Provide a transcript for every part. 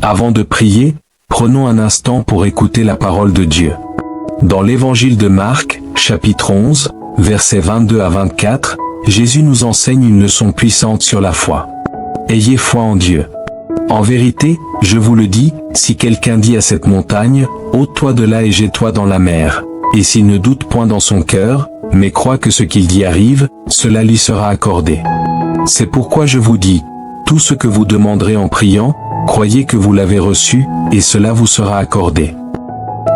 Avant de prier, prenons un instant pour écouter la parole de Dieu. Dans l'évangile de Marc, chapitre 11, versets 22 à 24, Jésus nous enseigne une leçon puissante sur la foi. Ayez foi en Dieu. En vérité, je vous le dis, si quelqu'un dit à cette montagne, ôte-toi de là et jette-toi dans la mer, et s'il ne doute point dans son cœur, mais croit que ce qu'il dit arrive, cela lui sera accordé. C'est pourquoi je vous dis, tout ce que vous demanderez en priant, croyez que vous l'avez reçu, et cela vous sera accordé.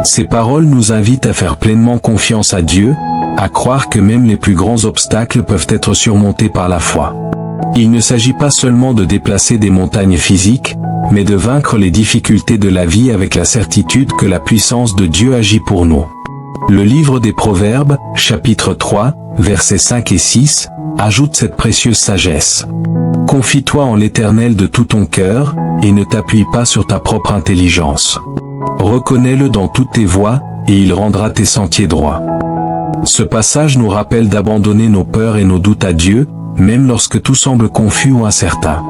Ces paroles nous invitent à faire pleinement confiance à Dieu, à croire que même les plus grands obstacles peuvent être surmontés par la foi. Il ne s'agit pas seulement de déplacer des montagnes physiques, mais de vaincre les difficultés de la vie avec la certitude que la puissance de Dieu agit pour nous. Le livre des Proverbes, chapitre 3, versets 5 et 6, ajoute cette précieuse sagesse. Confie-toi en l'Éternel de tout ton cœur, et ne t'appuie pas sur ta propre intelligence. Reconnais-le dans toutes tes voies, et il rendra tes sentiers droits. Ce passage nous rappelle d'abandonner nos peurs et nos doutes à Dieu, même lorsque tout semble confus ou incertain.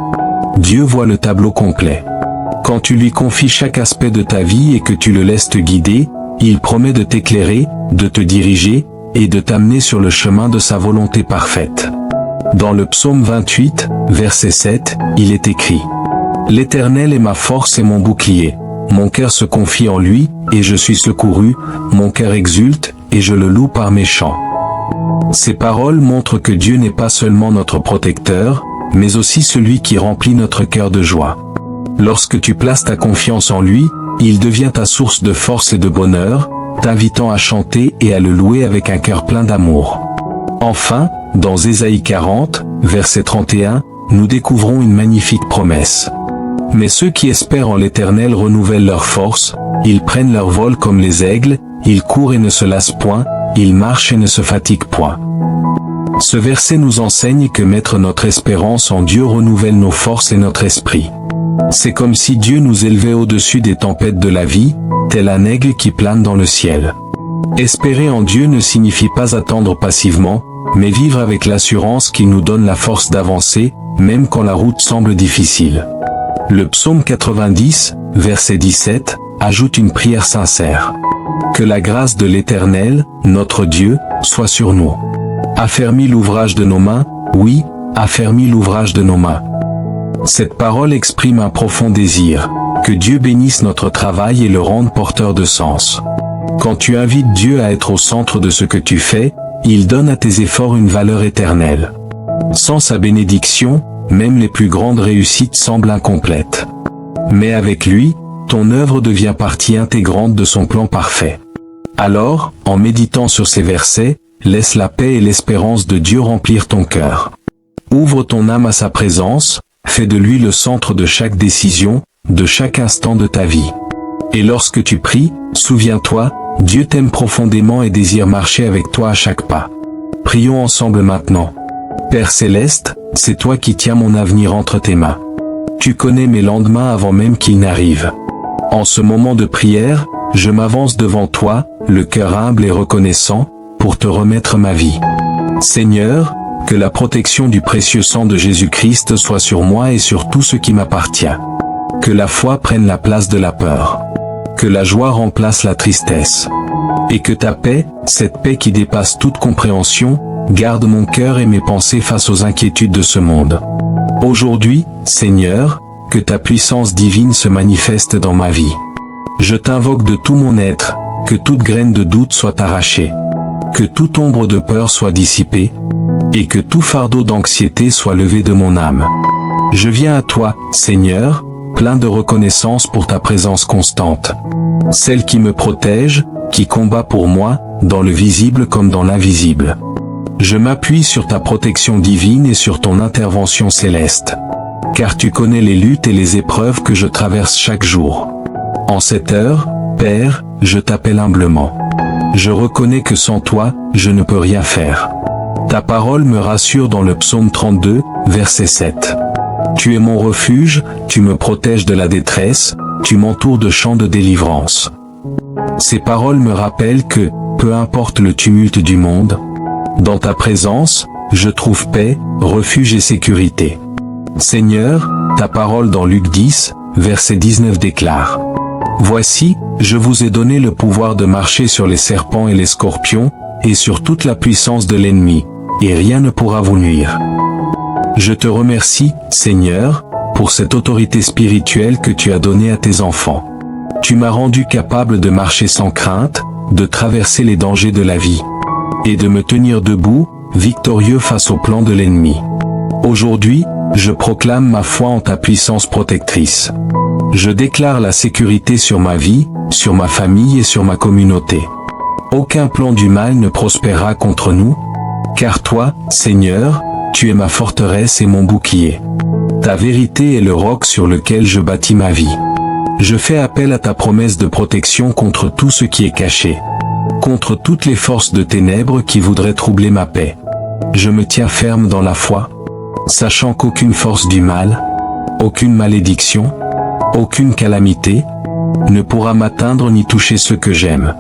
Dieu voit le tableau complet. Quand tu lui confies chaque aspect de ta vie et que tu le laisses te guider, il promet de t'éclairer, de te diriger, et de t'amener sur le chemin de sa volonté parfaite. Dans le psaume 28, verset 7, il est écrit « L'Éternel est ma force et mon bouclier. Mon cœur se confie en lui, et je suis secouru, mon cœur exulte, et je le loue par mes chants. » Ces paroles montrent que Dieu n'est pas seulement notre protecteur, mais aussi celui qui remplit notre cœur de joie. Lorsque tu places ta confiance en lui, il devient ta source de force et de bonheur, t'invitant à chanter et à le louer avec un cœur plein d'amour. Enfin, dans Ésaïe 40, verset 31, nous découvrons une magnifique promesse. « Mais ceux qui espèrent en l'Éternel renouvellent leur force, ils prennent leur vol comme les aigles, ils courent et ne se lassent point, ils marchent et ne se fatiguent point. » Ce verset nous enseigne que mettre notre espérance en Dieu renouvelle nos forces et notre esprit. C'est comme si Dieu nous élevait au-dessus des tempêtes de la vie, tel un aigle qui plane dans le ciel. Espérer en Dieu ne signifie pas attendre passivement, mais vivre avec l'assurance qu'il nous donne la force d'avancer, même quand la route semble difficile. Le psaume 90, verset 17, ajoute une prière sincère. Que la grâce de l'Éternel, notre Dieu, soit sur nous. Affermis l'ouvrage de nos mains, oui, affermis l'ouvrage de nos mains. Cette parole exprime un profond désir, que Dieu bénisse notre travail et le rende porteur de sens. Quand tu invites Dieu à être au centre de ce que tu fais, il donne à tes efforts une valeur éternelle. Sans sa bénédiction, même les plus grandes réussites semblent incomplètes. Mais avec lui, ton œuvre devient partie intégrante de son plan parfait. Alors, en méditant sur ces versets, laisse la paix et l'espérance de Dieu remplir ton cœur. Ouvre ton âme à sa présence, fais de lui le centre de chaque décision, de chaque instant de ta vie. Et lorsque tu pries, souviens-toi, Dieu t'aime profondément et désire marcher avec toi à chaque pas. Prions ensemble maintenant. Père céleste, c'est toi qui tiens mon avenir entre tes mains. Tu connais mes lendemains avant même qu'ils n'arrivent. En ce moment de prière, je m'avance devant toi, le cœur humble et reconnaissant, pour te remettre ma vie. Seigneur, que la protection du précieux sang de Jésus-Christ soit sur moi et sur tout ce qui m'appartient. Que la foi prenne la place de la peur. Que la joie remplace la tristesse. Et que ta paix, cette paix qui dépasse toute compréhension, garde mon cœur et mes pensées face aux inquiétudes de ce monde. Aujourd'hui, Seigneur, que ta puissance divine se manifeste dans ma vie. Je t'invoque de tout mon être, que toute graine de doute soit arrachée. Que toute ombre de peur soit dissipée, et que tout fardeau d'anxiété soit levé de mon âme. Je viens à toi, Seigneur, plein de reconnaissance pour ta présence constante. Celle qui me protège, qui combat pour moi, dans le visible comme dans l'invisible. Je m'appuie sur ta protection divine et sur ton intervention céleste. Car tu connais les luttes et les épreuves que je traverse chaque jour. En cette heure, Père, je t'appelle humblement. Je reconnais que sans toi, je ne peux rien faire. Ta parole me rassure dans le psaume 32, verset 7. Tu es mon refuge, tu me protèges de la détresse, tu m'entoures de chants de délivrance. Ces paroles me rappellent que, peu importe le tumulte du monde, dans ta présence, je trouve paix, refuge et sécurité. Seigneur, ta parole dans Luc 10, verset 19 déclare: Voici, je vous ai donné le pouvoir de marcher sur les serpents et les scorpions, et sur toute la puissance de l'ennemi, et rien ne pourra vous nuire. Je te remercie, Seigneur, pour cette autorité spirituelle que tu as donnée à tes enfants. Tu m'as rendu capable de marcher sans crainte, de traverser les dangers de la vie, et de me tenir debout, victorieux face aux plans de l'ennemi. Aujourd'hui, je proclame ma foi en ta puissance protectrice. Je déclare la sécurité sur ma vie, sur ma famille et sur ma communauté. Aucun plan du mal ne prospérera contre nous, car toi, Seigneur, tu es ma forteresse et mon bouclier. Ta vérité est le roc sur lequel je bâtis ma vie. Je fais appel à ta promesse de protection contre tout ce qui est caché, contre toutes les forces de ténèbres qui voudraient troubler ma paix. Je me tiens ferme dans la foi, sachant qu'aucune force du mal, aucune malédiction, aucune calamité, ne pourra m'atteindre ni toucher ceux que j'aime.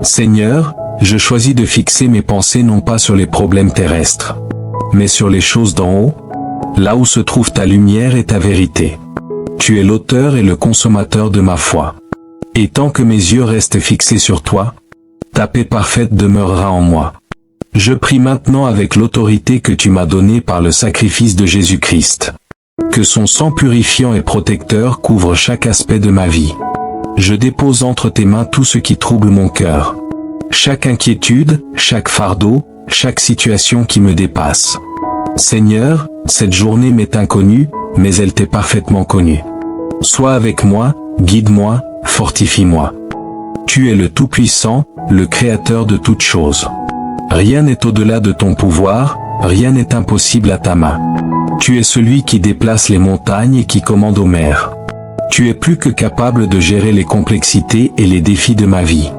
Seigneur, je choisis de fixer mes pensées non pas sur les problèmes terrestres, mais sur les choses d'en haut, là où se trouve ta lumière et ta vérité. Tu es l'auteur et le consommateur de ma foi. Et tant que mes yeux restent fixés sur toi, ta paix parfaite demeurera en moi. Je prie maintenant avec l'autorité que tu m'as donnée par le sacrifice de Jésus-Christ. Que son sang purifiant et protecteur couvre chaque aspect de ma vie. Je dépose entre tes mains tout ce qui trouble mon cœur. Chaque inquiétude, chaque fardeau, chaque situation qui me dépasse. Seigneur, cette journée m'est inconnue, mais elle t'est parfaitement connue. Sois avec moi, guide-moi, fortifie-moi. Tu es le Tout-Puissant, le Créateur de toutes choses. Rien n'est au-delà de ton pouvoir, rien n'est impossible à ta main. Tu es celui qui déplace les montagnes et qui commande aux mers. Tu es plus que capable de gérer les complexités et les défis de ma vie.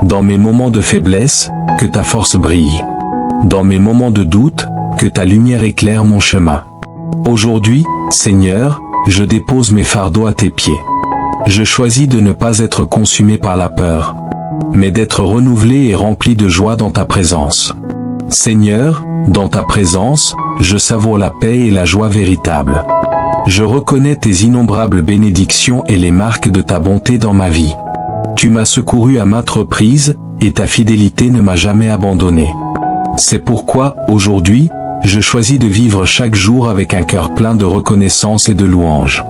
Dans mes moments de faiblesse, que ta force brille. Dans mes moments de doute, que ta lumière éclaire mon chemin. Aujourd'hui, Seigneur, je dépose mes fardeaux à tes pieds. Je choisis de ne pas être consumé par la peur, mais d'être renouvelé et rempli de joie dans ta présence. Seigneur, dans ta présence, je savoure la paix et la joie véritable. Je reconnais tes innombrables bénédictions et les marques de ta bonté dans ma vie. Tu m'as secouru à maintes reprises, et ta fidélité ne m'a jamais abandonné. C'est pourquoi, aujourd'hui, je choisis de vivre chaque jour avec un cœur plein de reconnaissance et de louange.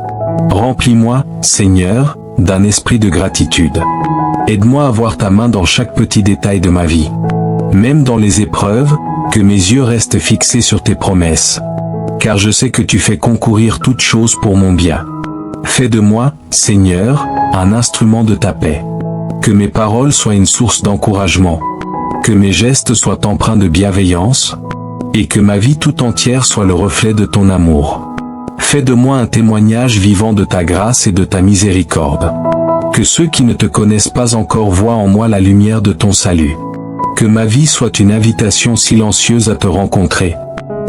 Remplis-moi, Seigneur, d'un esprit de gratitude. Aide-moi à voir ta main dans chaque petit détail de ma vie. Même dans les épreuves, que mes yeux restent fixés sur tes promesses. Car je sais que tu fais concourir toutes choses pour mon bien. Fais de moi, Seigneur, un instrument de ta paix. Que mes paroles soient une source d'encouragement. Que mes gestes soient empreints de bienveillance. Et que ma vie tout entière soit le reflet de ton amour. Fais de moi un témoignage vivant de ta grâce et de ta miséricorde. Que ceux qui ne te connaissent pas encore voient en moi la lumière de ton salut. Que ma vie soit une invitation silencieuse à te rencontrer.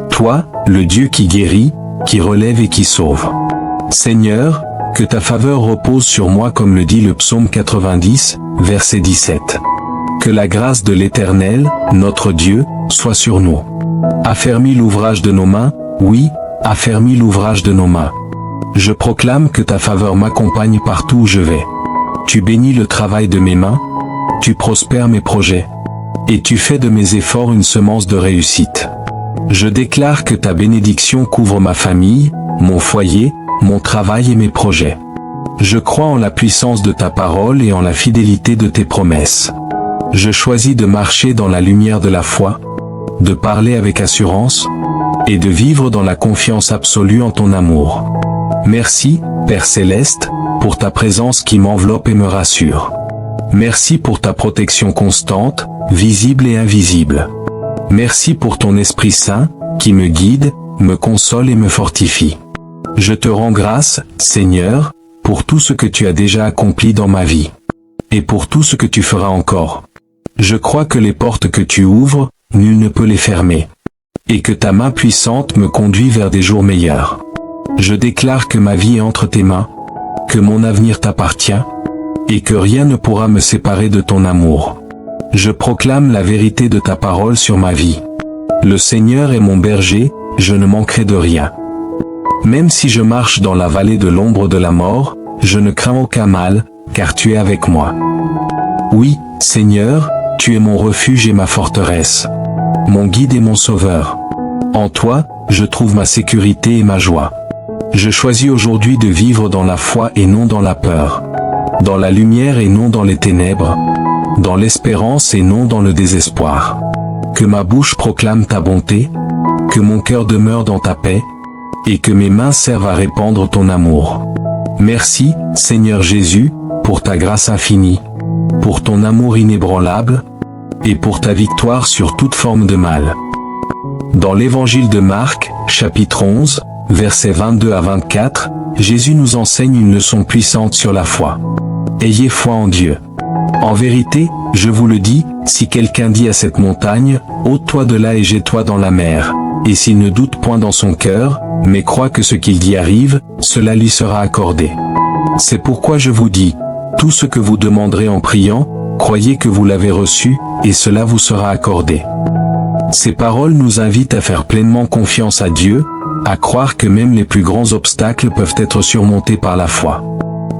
Toi, le Dieu qui guérit, qui relève et qui sauve. Seigneur, que ta faveur repose sur moi comme le dit le psaume 90, verset 17. Que la grâce de l'Éternel, notre Dieu, soit sur nous. Affermis l'ouvrage de nos mains, oui, affermis l'ouvrage de nos mains. Je proclame que ta faveur m'accompagne partout où je vais. Tu bénis le travail de mes mains, tu prospères mes projets, et tu fais de mes efforts une semence de réussite. Je déclare que ta bénédiction couvre ma famille, mon foyer, mon travail et mes projets. Je crois en la puissance de ta parole et en la fidélité de tes promesses. Je choisis de marcher dans la lumière de la foi, de parler avec assurance, et de vivre dans la confiance absolue en ton amour. Merci, Père Céleste, pour ta présence qui m'enveloppe et me rassure. Merci pour ta protection constante, visible et invisible. Merci pour ton Esprit Saint, qui me guide, me console et me fortifie. Je te rends grâce, Seigneur, pour tout ce que tu as déjà accompli dans ma vie, et pour tout ce que tu feras encore. Je crois que les portes que tu ouvres, nul ne peut les fermer, et que ta main puissante me conduit vers des jours meilleurs. Je déclare que ma vie est entre tes mains, que mon avenir t'appartient, et que rien ne pourra me séparer de ton amour. Je proclame la vérité de ta parole sur ma vie. Le Seigneur est mon berger, je ne manquerai de rien. Même si je marche dans la vallée de l'ombre de la mort, je ne crains aucun mal, car tu es avec moi. Oui, Seigneur, tu es mon refuge et ma forteresse, mon guide et mon sauveur. En toi, je trouve ma sécurité et ma joie. Je choisis aujourd'hui de vivre dans la foi et non dans la peur, dans la lumière et non dans les ténèbres, dans l'espérance et non dans le désespoir. Que ma bouche proclame ta bonté, que mon cœur demeure dans ta paix, et que mes mains servent à répandre ton amour. Merci, Seigneur Jésus, pour ta grâce infinie, pour ton amour inébranlable, et pour ta victoire sur toute forme de mal. Dans l'évangile de Marc, chapitre 11, versets 22 à 24, Jésus nous enseigne une leçon puissante sur la foi. Ayez foi en Dieu. En vérité, je vous le dis, si quelqu'un dit à cette montagne, ôte-toi de là et jette-toi dans la mer, et s'il ne doute point dans son cœur, mais croit que ce qu'il dit arrive, cela lui sera accordé. C'est pourquoi je vous dis, tout ce que vous demanderez en priant, croyez que vous l'avez reçu, et cela vous sera accordé. Ces paroles nous invitent à faire pleinement confiance à Dieu, à croire que même les plus grands obstacles peuvent être surmontés par la foi.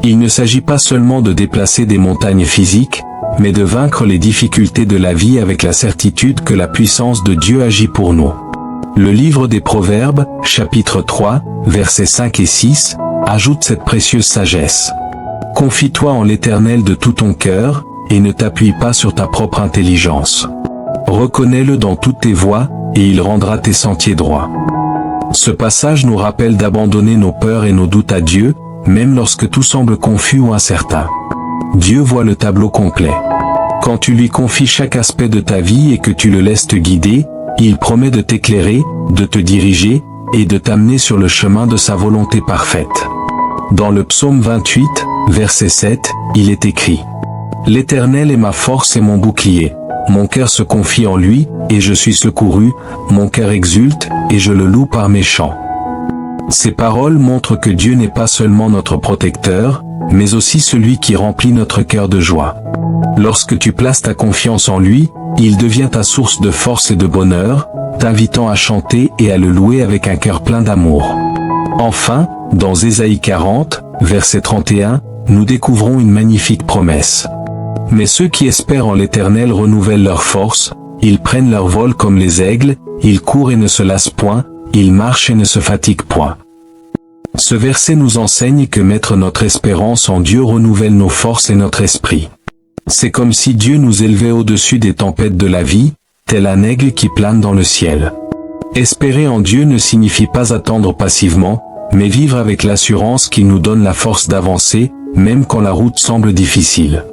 Il ne s'agit pas seulement de déplacer des montagnes physiques, mais de vaincre les difficultés de la vie avec la certitude que la puissance de Dieu agit pour nous. Le livre des Proverbes, chapitre 3, versets 5 et 6, ajoute cette précieuse sagesse. Confie-toi en l'Éternel de tout ton cœur, et ne t'appuie pas sur ta propre intelligence. Reconnais-le dans toutes tes voies, et il rendra tes sentiers droits. Ce passage nous rappelle d'abandonner nos peurs et nos doutes à Dieu, même lorsque tout semble confus ou incertain. Dieu voit le tableau complet. Quand tu lui confies chaque aspect de ta vie et que tu le laisses te guider, il promet de t'éclairer, de te diriger, et de t'amener sur le chemin de sa volonté parfaite. Dans le psaume 28, verset 7, il est écrit « L'Éternel est ma force et mon bouclier. Mon cœur se confie en lui, et je suis secouru, mon cœur exulte, et je le loue par mes chants. » Ces paroles montrent que Dieu n'est pas seulement notre protecteur, mais aussi celui qui remplit notre cœur de joie. Lorsque tu places ta confiance en lui, il devient ta source de force et de bonheur, t'invitant à chanter et à le louer avec un cœur plein d'amour. Enfin, dans Ésaïe 40, verset 31, nous découvrons une magnifique promesse. « Mais ceux qui espèrent en l'Éternel renouvellent leur force, ils prennent leur vol comme les aigles, ils courent et ne se lassent point, ils marchent et ne se fatiguent point. » Ce verset nous enseigne que mettre notre espérance en Dieu renouvelle nos forces et notre esprit. C'est comme si Dieu nous élevait au-dessus des tempêtes de la vie, tel un aigle qui plane dans le ciel. Espérer en Dieu ne signifie pas attendre passivement, mais vivre avec l'assurance qu'il nous donne la force d'avancer, même quand la route semble difficile.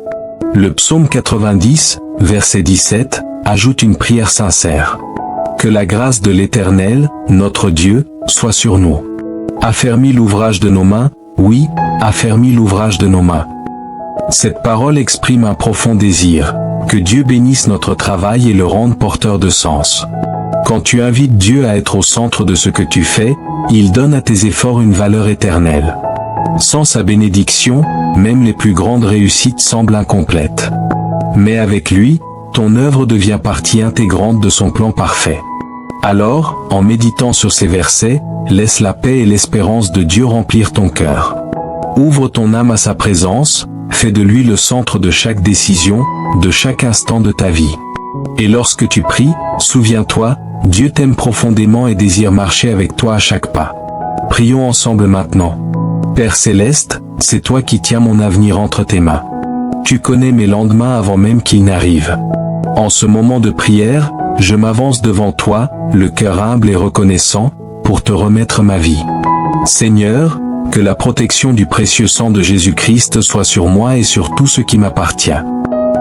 Le psaume 90, verset 17, ajoute une prière sincère. « Que la grâce de l'Éternel, notre Dieu, soit sur nous. Affermis l'ouvrage de nos mains, oui, affermis l'ouvrage de nos mains. » Cette parole exprime un profond désir, que Dieu bénisse notre travail et le rende porteur de sens. Quand tu invites Dieu à être au centre de ce que tu fais, il donne à tes efforts une valeur éternelle. Sans sa bénédiction, même les plus grandes réussites semblent incomplètes. Mais avec lui, ton œuvre devient partie intégrante de son plan parfait. Alors, en méditant sur ces versets, laisse la paix et l'espérance de Dieu remplir ton cœur. Ouvre ton âme à sa présence, fais de lui le centre de chaque décision, de chaque instant de ta vie. Et lorsque tu pries, souviens-toi, Dieu t'aime profondément et désire marcher avec toi à chaque pas. Prions ensemble maintenant. Père Céleste, c'est toi qui tiens mon avenir entre tes mains. Tu connais mes lendemains avant même qu'ils n'arrivent. En ce moment de prière, je m'avance devant toi, le cœur humble et reconnaissant, pour te remettre ma vie. Seigneur, que la protection du précieux sang de Jésus-Christ soit sur moi et sur tout ce qui m'appartient.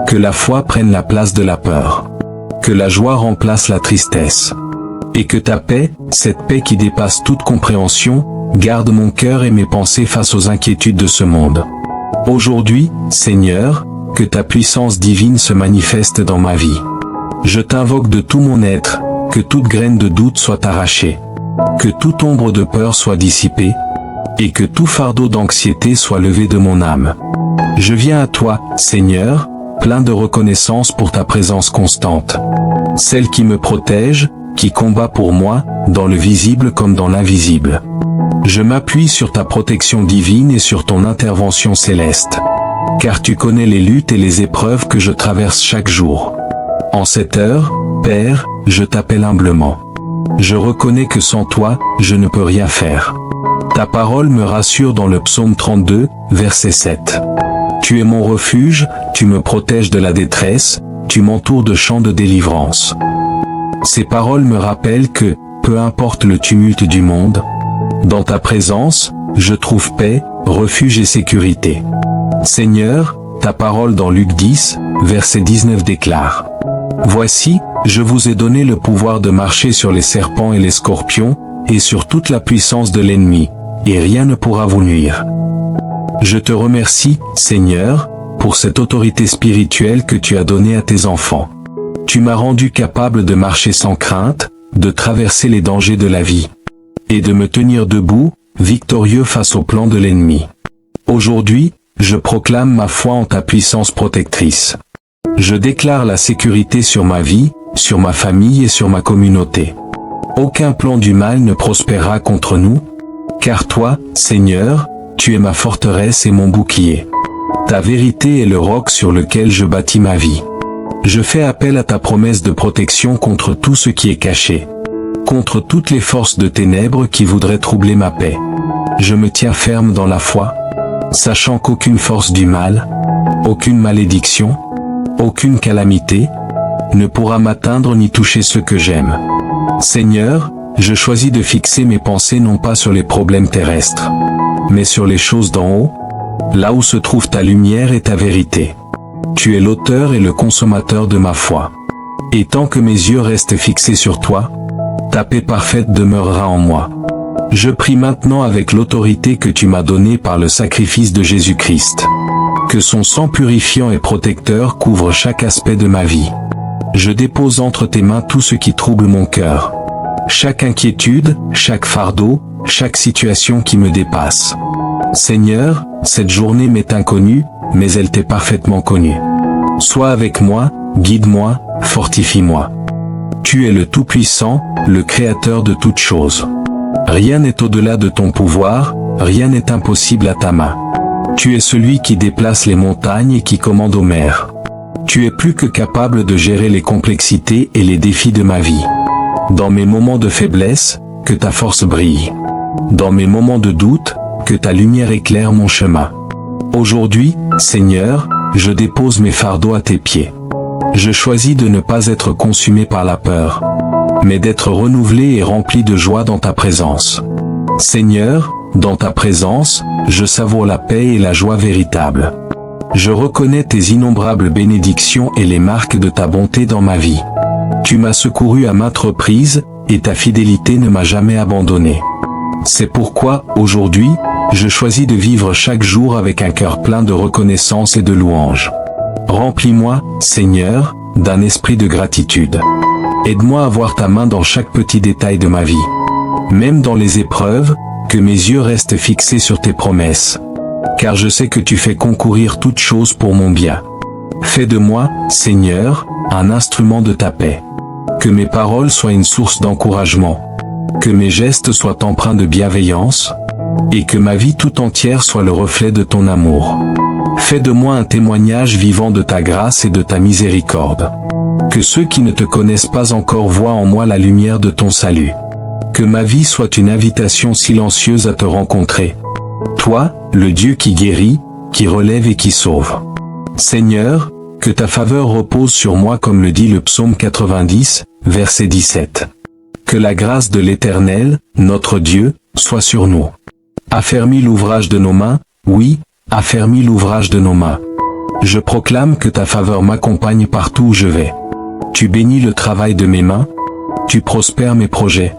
Que la foi prenne la place de la peur. Que la joie remplace la tristesse. Et que ta paix, cette paix qui dépasse toute compréhension, garde mon cœur et mes pensées face aux inquiétudes de ce monde. Aujourd'hui, Seigneur, que ta puissance divine se manifeste dans ma vie. Je t'invoque de tout mon être, que toute graine de doute soit arrachée. Que toute ombre de peur soit dissipée, et que tout fardeau d'anxiété soit levé de mon âme. Je viens à toi, Seigneur, plein de reconnaissance pour ta présence constante. Celle qui me protège, qui combat pour moi, dans le visible comme dans l'invisible. Je m'appuie sur ta protection divine et sur ton intervention céleste. Car tu connais les luttes et les épreuves que je traverse chaque jour. En cette heure, Père, je t'appelle humblement. Je reconnais que sans toi, je ne peux rien faire. Ta parole me rassure dans le psaume 32, verset 7. Tu es mon refuge, tu me protèges de la détresse, tu m'entoures de chants de délivrance. Ces paroles me rappellent que, peu importe le tumulte du monde, dans ta présence, je trouve paix, refuge et sécurité. Seigneur, ta parole dans Luc 10, verset 19 déclare: Voici, je vous ai donné le pouvoir de marcher sur les serpents et les scorpions, et sur toute la puissance de l'ennemi, et rien ne pourra vous nuire. Je te remercie, Seigneur, pour cette autorité spirituelle que tu as donnée à tes enfants. Tu m'as rendu capable de marcher sans crainte, de traverser les dangers de la vie, et de me tenir debout, victorieux face au plan de l'ennemi. Aujourd'hui, je proclame ma foi en ta puissance protectrice. Je déclare la sécurité sur ma vie, sur ma famille et sur ma communauté. Aucun plan du mal ne prospérera contre nous, car toi, Seigneur, tu es ma forteresse et mon bouclier. Ta vérité est le roc sur lequel je bâtis ma vie. Je fais appel à ta promesse de protection contre tout ce qui est caché, contre toutes les forces de ténèbres qui voudraient troubler ma paix. Je me tiens ferme dans la foi, sachant qu'aucune force du mal, aucune malédiction, aucune calamité, ne pourra m'atteindre ni toucher ceux que j'aime. Seigneur, je choisis de fixer mes pensées non pas sur les problèmes terrestres, mais sur les choses d'en haut, là où se trouve ta lumière et ta vérité. Tu es l'auteur et le consommateur de ma foi. Et tant que mes yeux restent fixés sur toi, ta paix parfaite demeurera en moi. Je prie maintenant avec l'autorité que tu m'as donnée par le sacrifice de Jésus-Christ. Que son sang purifiant et protecteur couvre chaque aspect de ma vie. Je dépose entre tes mains tout ce qui trouble mon cœur. Chaque inquiétude, chaque fardeau, chaque situation qui me dépasse. Seigneur, cette journée m'est inconnue, mais elle t'est parfaitement connue. Sois avec moi, guide-moi, fortifie-moi. Tu es le Tout-Puissant, le Créateur de toutes choses. Rien n'est au-delà de ton pouvoir, rien n'est impossible à ta main. Tu es celui qui déplace les montagnes et qui commande aux mers. Tu es plus que capable de gérer les complexités et les défis de ma vie. Dans mes moments de faiblesse, que ta force brille. Dans mes moments de doute, que ta lumière éclaire mon chemin. Aujourd'hui, Seigneur, je dépose mes fardeaux à tes pieds. Je choisis de ne pas être consumé par la peur, mais d'être renouvelé et rempli de joie dans ta présence. Seigneur, dans ta présence, je savoure la paix et la joie véritable. Je reconnais tes innombrables bénédictions et les marques de ta bonté dans ma vie. Tu m'as secouru à maintes reprises, et ta fidélité ne m'a jamais abandonné. C'est pourquoi, aujourd'hui, je choisis de vivre chaque jour avec un cœur plein de reconnaissance et de louange. Remplis-moi, Seigneur, d'un esprit de gratitude. Aide-moi à voir ta main dans chaque petit détail de ma vie. Même dans les épreuves, que mes yeux restent fixés sur tes promesses. Car je sais que tu fais concourir toutes choses pour mon bien. Fais de moi, Seigneur, un instrument de ta paix. Que mes paroles soient une source d'encouragement. Que mes gestes soient empreints de bienveillance. Et que ma vie tout entière soit le reflet de ton amour. Fais de moi un témoignage vivant de ta grâce et de ta miséricorde. Que ceux qui ne te connaissent pas encore voient en moi la lumière de ton salut. Que ma vie soit une invitation silencieuse à te rencontrer. Toi, le Dieu qui guérit, qui relève et qui sauve. Seigneur, que ta faveur repose sur moi comme le dit le psaume 90, verset 17. Que la grâce de l'Éternel, notre Dieu, soit sur nous. Affermis l'ouvrage de nos mains, oui, affermis l'ouvrage de nos mains. Je proclame que ta faveur m'accompagne partout où je vais. Tu bénis le travail de mes mains, tu prospères mes projets,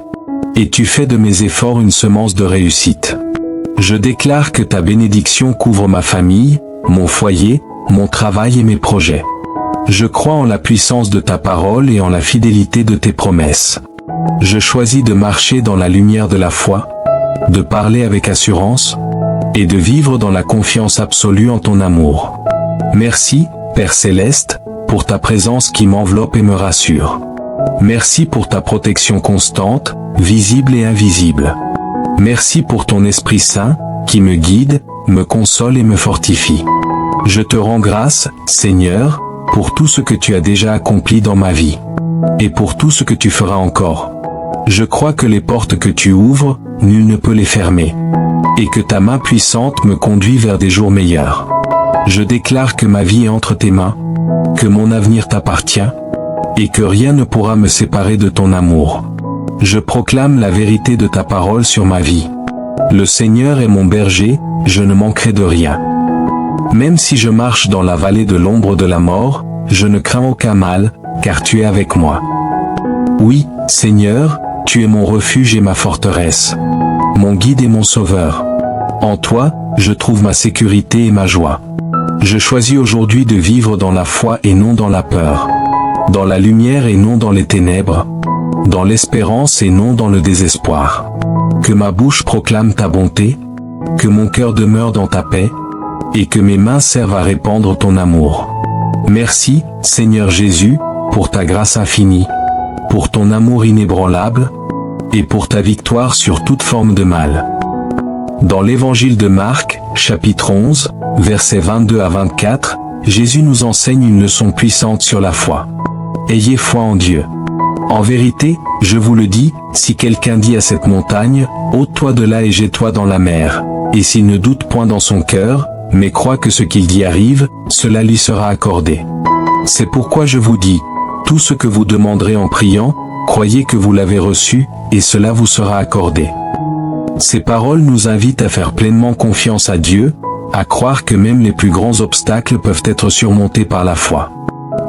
et tu fais de mes efforts une semence de réussite. Je déclare que ta bénédiction couvre ma famille, mon foyer, mon travail et mes projets. Je crois en la puissance de ta parole et en la fidélité de tes promesses. Je choisis de marcher dans la lumière de la foi, de parler avec assurance, et de vivre dans la confiance absolue en ton amour. Merci, Père Céleste, pour ta présence qui m'enveloppe et me rassure. Merci pour ta protection constante, visible et invisible. Merci pour ton Esprit Saint, qui me guide, me console et me fortifie. Je te rends grâce, Seigneur, pour tout ce que tu as déjà accompli dans ma vie. Et pour tout ce que tu feras encore. Je crois que les portes que tu ouvres, nul ne peut les fermer. Et que ta main puissante me conduit vers des jours meilleurs. Je déclare que ma vie est entre tes mains, que mon avenir t'appartient, et que rien ne pourra me séparer de ton amour. Je proclame la vérité de ta parole sur ma vie. Le Seigneur est mon berger, je ne manquerai de rien. Même si je marche dans la vallée de l'ombre de la mort, je ne crains aucun mal, car tu es avec moi. Oui, Seigneur, tu es mon refuge et ma forteresse, mon guide et mon sauveur. En toi, je trouve ma sécurité et ma joie. Je choisis aujourd'hui de vivre dans la foi et non dans la peur, dans la lumière et non dans les ténèbres, dans l'espérance et non dans le désespoir. Que ma bouche proclame ta bonté, que mon cœur demeure dans ta paix, et que mes mains servent à répandre ton amour. Merci, Seigneur Jésus, pour ta grâce infinie, pour ton amour inébranlable, et pour ta victoire sur toute forme de mal. Dans l'évangile de Marc, chapitre 11, versets 22 à 24, Jésus nous enseigne une leçon puissante sur la foi. Ayez foi en Dieu. En vérité, je vous le dis, si quelqu'un dit à cette montagne, ôte-toi de là et jette-toi dans la mer, et s'il ne doute point dans son cœur, mais croit que ce qu'il dit arrive, cela lui sera accordé. C'est pourquoi je vous dis, tout ce que vous demanderez en priant, croyez que vous l'avez reçu, et cela vous sera accordé. Ces paroles nous invitent à faire pleinement confiance à Dieu, à croire que même les plus grands obstacles peuvent être surmontés par la foi.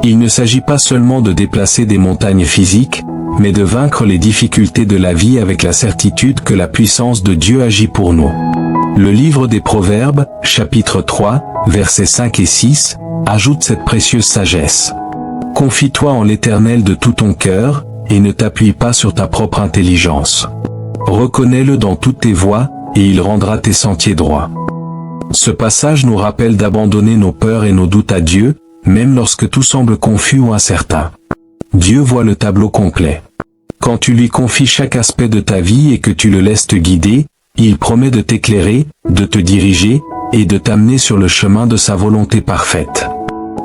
Il ne s'agit pas seulement de déplacer des montagnes physiques, mais de vaincre les difficultés de la vie avec la certitude que la puissance de Dieu agit pour nous. Le livre des Proverbes, chapitre 3, versets 5 et 6, ajoute cette précieuse sagesse. Confie-toi en l'Éternel de tout ton cœur, et ne t'appuie pas sur ta propre intelligence. Reconnais-le dans toutes tes voies, et il rendra tes sentiers droits. Ce passage nous rappelle d'abandonner nos peurs et nos doutes à Dieu, même lorsque tout semble confus ou incertain. Dieu voit le tableau complet. Quand tu lui confies chaque aspect de ta vie et que tu le laisses te guider, il promet de t'éclairer, de te diriger, et de t'amener sur le chemin de sa volonté parfaite.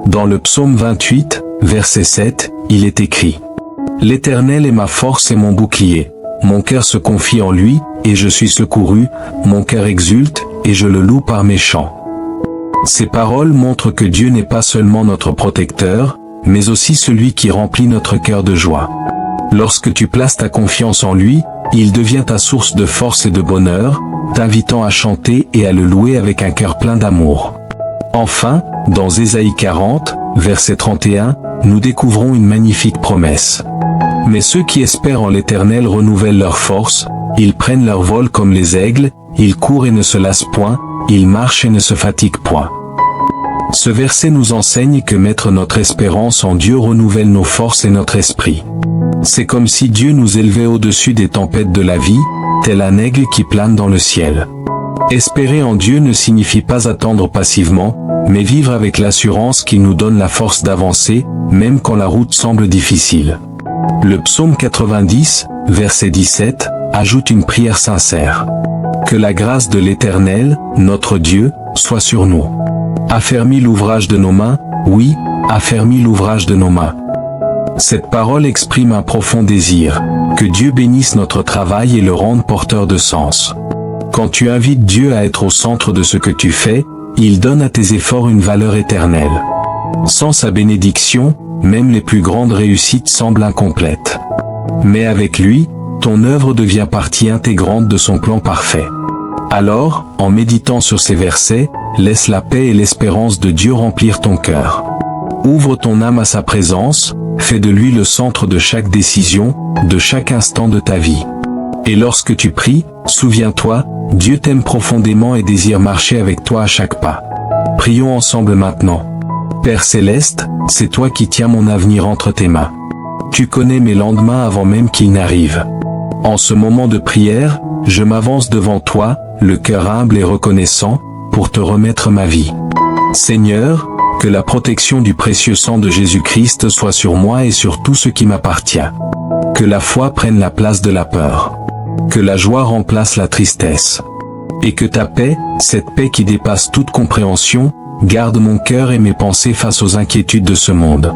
Dans le psaume 28, verset 7, il est écrit « L'Éternel est ma force et mon bouclier. Mon cœur se confie en lui, et je suis secouru, mon cœur exulte, et je le loue par mes chants. » Ces paroles montrent que Dieu n'est pas seulement notre protecteur, mais aussi celui qui remplit notre cœur de joie. Lorsque tu places ta confiance en lui, il devient ta source de force et de bonheur, t'invitant à chanter et à le louer avec un cœur plein d'amour. Enfin, dans Ésaïe 40, verset 31, nous découvrons une magnifique promesse. « Mais ceux qui espèrent en l'Éternel renouvellent leur force, ils prennent leur vol comme les aigles, ils courent et ne se lassent point, ils marchent et ne se fatiguent point. » Ce verset nous enseigne que mettre notre espérance en Dieu renouvelle nos forces et notre esprit. C'est comme si Dieu nous élevait au-dessus des tempêtes de la vie, tel un aigle qui plane dans le ciel. Espérer en Dieu ne signifie pas attendre passivement, mais vivre avec l'assurance qu'il nous donne la force d'avancer, même quand la route semble difficile. Le psaume 90, verset 17, ajoute une prière sincère. Que la grâce de l'Éternel, notre Dieu, soit sur nous. Affermis l'ouvrage de nos mains, oui, affermis l'ouvrage de nos mains. Cette parole exprime un profond désir, que Dieu bénisse notre travail et le rende porteur de sens. Quand tu invites Dieu à être au centre de ce que tu fais, il donne à tes efforts une valeur éternelle. Sans sa bénédiction, même les plus grandes réussites semblent incomplètes. Mais avec lui, ton œuvre devient partie intégrante de son plan parfait. Alors, en méditant sur ces versets, laisse la paix et l'espérance de Dieu remplir ton cœur. Ouvre ton âme à sa présence, fais de lui le centre de chaque décision, de chaque instant de ta vie. Et lorsque tu pries, souviens-toi, Dieu t'aime profondément et désire marcher avec toi à chaque pas. Prions ensemble maintenant. Père Céleste, c'est toi qui tiens mon avenir entre tes mains. Tu connais mes lendemains avant même qu'ils n'arrivent. En ce moment de prière, je m'avance devant toi, le cœur humble et reconnaissant, pour te remettre ma vie. Seigneur, que la protection du précieux sang de Jésus-Christ soit sur moi et sur tout ce qui m'appartient. Que la foi prenne la place de la peur. Que la joie remplace la tristesse. Et que ta paix, cette paix qui dépasse toute compréhension, garde mon cœur et mes pensées face aux inquiétudes de ce monde.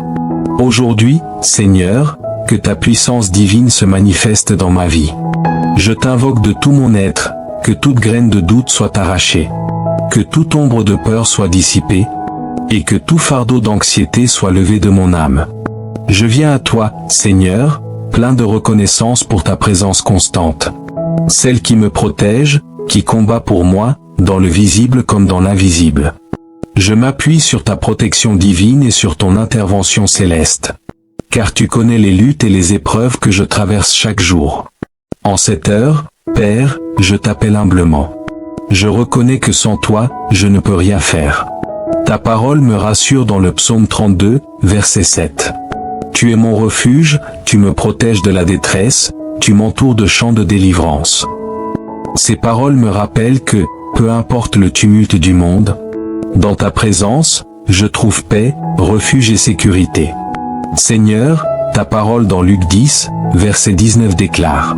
Aujourd'hui, Seigneur, que ta puissance divine se manifeste dans ma vie. Je t'invoque de tout mon être, que toute graine de doute soit arrachée. Que toute ombre de peur soit dissipée, et que tout fardeau d'anxiété soit levé de mon âme. Je viens à toi, Seigneur, plein de reconnaissance pour ta présence constante. Celle qui me protège, qui combat pour moi, dans le visible comme dans l'invisible. Je m'appuie sur ta protection divine et sur ton intervention céleste. Car tu connais les luttes et les épreuves que je traverse chaque jour. En cette heure, Père, je t'appelle humblement. Je reconnais que sans toi, je ne peux rien faire. Ta parole me rassure dans le psaume 32, verset 7. Tu es mon refuge, tu me protèges de la détresse, tu m'entoures de chants de délivrance. Ces paroles me rappellent que, peu importe le tumulte du monde, dans ta présence, je trouve paix, refuge et sécurité. Seigneur, ta parole dans Luc 10, verset 19 déclare: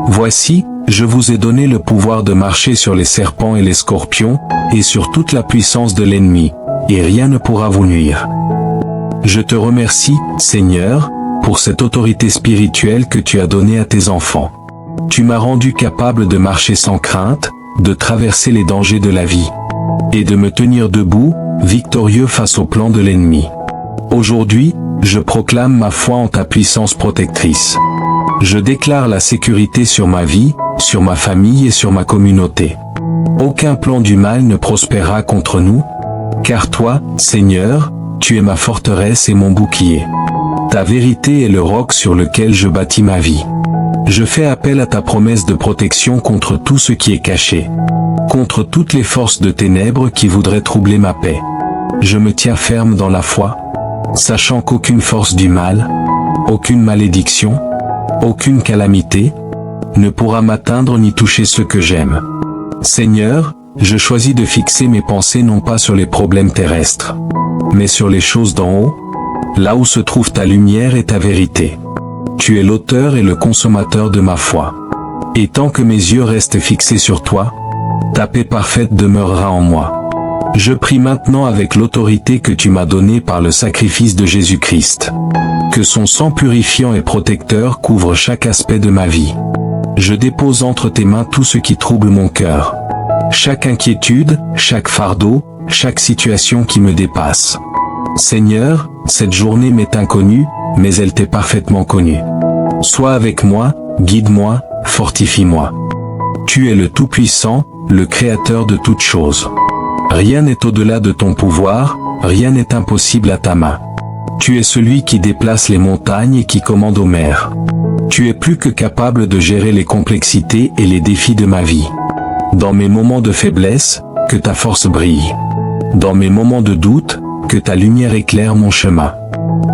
Voici, je vous ai donné le pouvoir de marcher sur les serpents et les scorpions, et sur toute la puissance de l'ennemi, et rien ne pourra vous nuire. Je te remercie, Seigneur, pour cette autorité spirituelle que tu as donnée à tes enfants. Tu m'as rendu capable de marcher sans crainte, de traverser les dangers de la vie, et de me tenir debout, victorieux face aux plans de l'ennemi. Aujourd'hui, je proclame ma foi en ta puissance protectrice. Je déclare la sécurité sur ma vie, sur ma famille et sur ma communauté. Aucun plan du mal ne prospérera contre nous, car toi, Seigneur, tu es ma forteresse et mon bouclier. Ta vérité est le roc sur lequel je bâtis ma vie. Je fais appel à ta promesse de protection contre tout ce qui est caché, contre toutes les forces de ténèbres qui voudraient troubler ma paix. Je me tiens ferme dans la foi, sachant qu'aucune force du mal, aucune malédiction, aucune calamité, ne pourra m'atteindre ni toucher ceux que j'aime. Seigneur, je choisis de fixer mes pensées non pas sur les problèmes terrestres, mais sur les choses d'en haut, là où se trouve ta lumière et ta vérité. Tu es l'auteur et le consommateur de ma foi. Et tant que mes yeux restent fixés sur toi, ta paix parfaite demeurera en moi. Je prie maintenant avec l'autorité que tu m'as donnée par le sacrifice de Jésus-Christ. Que son sang purifiant et protecteur couvre chaque aspect de ma vie. Je dépose entre tes mains tout ce qui trouble mon cœur. Chaque inquiétude, chaque fardeau, chaque situation qui me dépasse. Seigneur, cette journée m'est inconnue, mais elle t'est parfaitement connue. Sois avec moi, guide-moi, fortifie-moi. Tu es le Tout-Puissant, le Créateur de toutes choses. Rien n'est au-delà de ton pouvoir, rien n'est impossible à ta main. Tu es celui qui déplace les montagnes et qui commande aux mers. Tu es plus que capable de gérer les complexités et les défis de ma vie. Dans mes moments de faiblesse, que ta force brille. Dans mes moments de doute, que ta lumière éclaire mon chemin.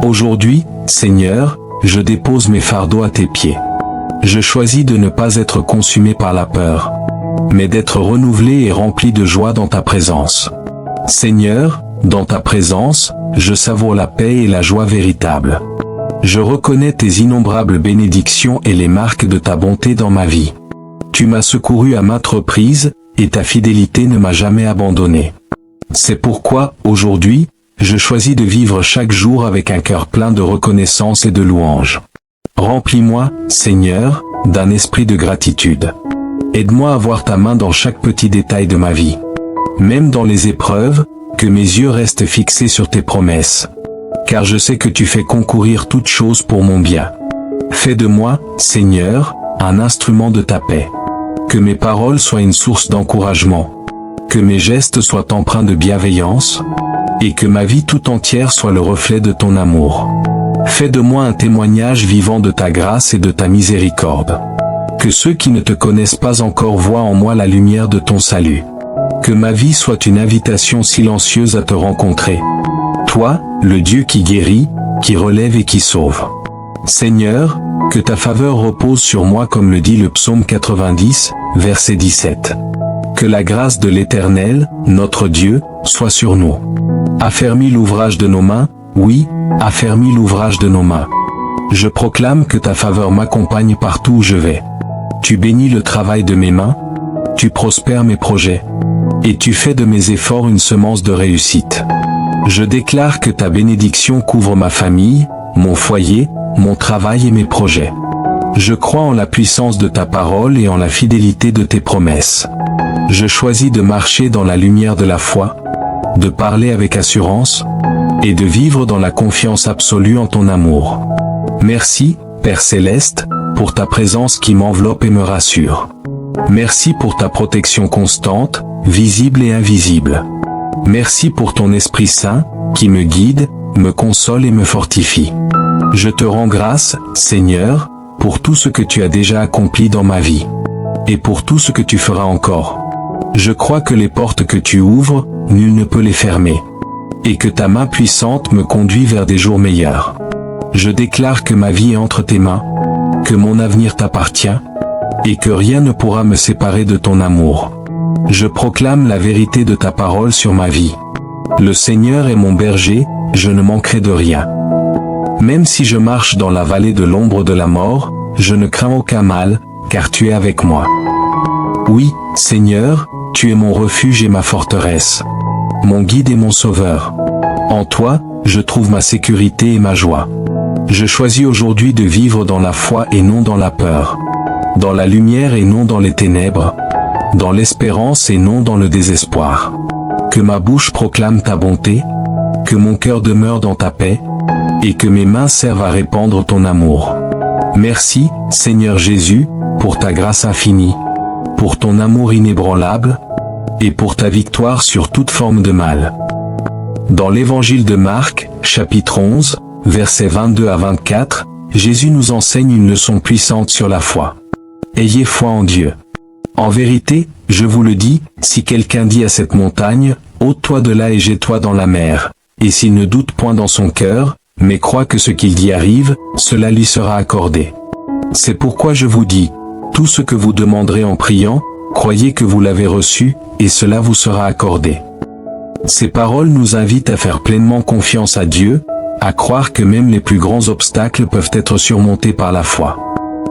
Aujourd'hui, Seigneur, je dépose mes fardeaux à tes pieds. Je choisis de ne pas être consumé par la peur, mais d'être renouvelé et rempli de joie dans ta présence. Seigneur, dans ta présence, je savoure la paix et la joie véritable. Je reconnais tes innombrables bénédictions et les marques de ta bonté dans ma vie. Tu m'as secouru à maintes reprises, et ta fidélité ne m'a jamais abandonné. C'est pourquoi, aujourd'hui, je choisis de vivre chaque jour avec un cœur plein de reconnaissance et de louange. Remplis-moi, Seigneur, d'un esprit de gratitude. Aide-moi à voir ta main dans chaque petit détail de ma vie. Même dans les épreuves, que mes yeux restent fixés sur tes promesses. Car je sais que tu fais concourir toutes choses pour mon bien. Fais de moi, Seigneur, un instrument de ta paix. Que mes paroles soient une source d'encouragement. Que mes gestes soient empreints de bienveillance. Et que ma vie tout entière soit le reflet de ton amour. Fais de moi un témoignage vivant de ta grâce et de ta miséricorde. Que ceux qui ne te connaissent pas encore voient en moi la lumière de ton salut. Que ma vie soit une invitation silencieuse à te rencontrer. Toi, le Dieu qui guérit, qui relève et qui sauve. Seigneur, que ta faveur repose sur moi comme le dit le psaume 90, verset 17. Que la grâce de l'Éternel, notre Dieu, soit sur nous. Affermis l'ouvrage de nos mains, oui, affermis l'ouvrage de nos mains. Je proclame que ta faveur m'accompagne partout où je vais. Tu bénis le travail de mes mains, tu prospères mes projets, et tu fais de mes efforts une semence de réussite. Je déclare que ta bénédiction couvre ma famille, mon foyer, mon travail et mes projets. Je crois en la puissance de ta parole et en la fidélité de tes promesses. Je choisis de marcher dans la lumière de la foi, de parler avec assurance, et de vivre dans la confiance absolue en ton amour. Merci, Père Céleste, pour ta présence qui m'enveloppe et me rassure. Merci pour ta protection constante, visible et invisible. Merci pour ton Esprit Saint, qui me guide, me console et me fortifie. Je te rends grâce, Seigneur, pour tout ce que tu as déjà accompli dans ma vie. Et pour tout ce que tu feras encore. Je crois que les portes que tu ouvres, nul ne peut les fermer. Et que ta main puissante me conduit vers des jours meilleurs. Je déclare que ma vie est entre tes mains, que mon avenir t'appartient, et que rien ne pourra me séparer de ton amour. Je proclame la vérité de ta parole sur ma vie. Le Seigneur est mon berger, je ne manquerai de rien. Même si je marche dans la vallée de l'ombre de la mort, je ne crains aucun mal, car tu es avec moi. Oui, Seigneur, tu es mon refuge et ma forteresse, mon guide et mon sauveur. En toi, je trouve ma sécurité et ma joie. Je choisis aujourd'hui de vivre dans la foi et non dans la peur, dans la lumière et non dans les ténèbres, dans l'espérance et non dans le désespoir. Que ma bouche proclame ta bonté, que mon cœur demeure dans ta paix, et que mes mains servent à répandre ton amour. Merci, Seigneur Jésus, pour ta grâce infinie, pour ton amour inébranlable, et pour ta victoire sur toute forme de mal. Dans l'évangile de Marc, chapitre 11, versets 22 à 24, Jésus nous enseigne une leçon puissante sur la foi. Ayez foi en Dieu. En vérité, je vous le dis, si quelqu'un dit à cette montagne, ôte-toi de là et jette-toi dans la mer, et s'il ne doute point dans son cœur, mais croit que ce qu'il dit arrive, cela lui sera accordé. C'est pourquoi je vous dis, tout ce que vous demanderez en priant, croyez que vous l'avez reçu, et cela vous sera accordé. Ces paroles nous invitent à faire pleinement confiance à Dieu, à croire que même les plus grands obstacles peuvent être surmontés par la foi.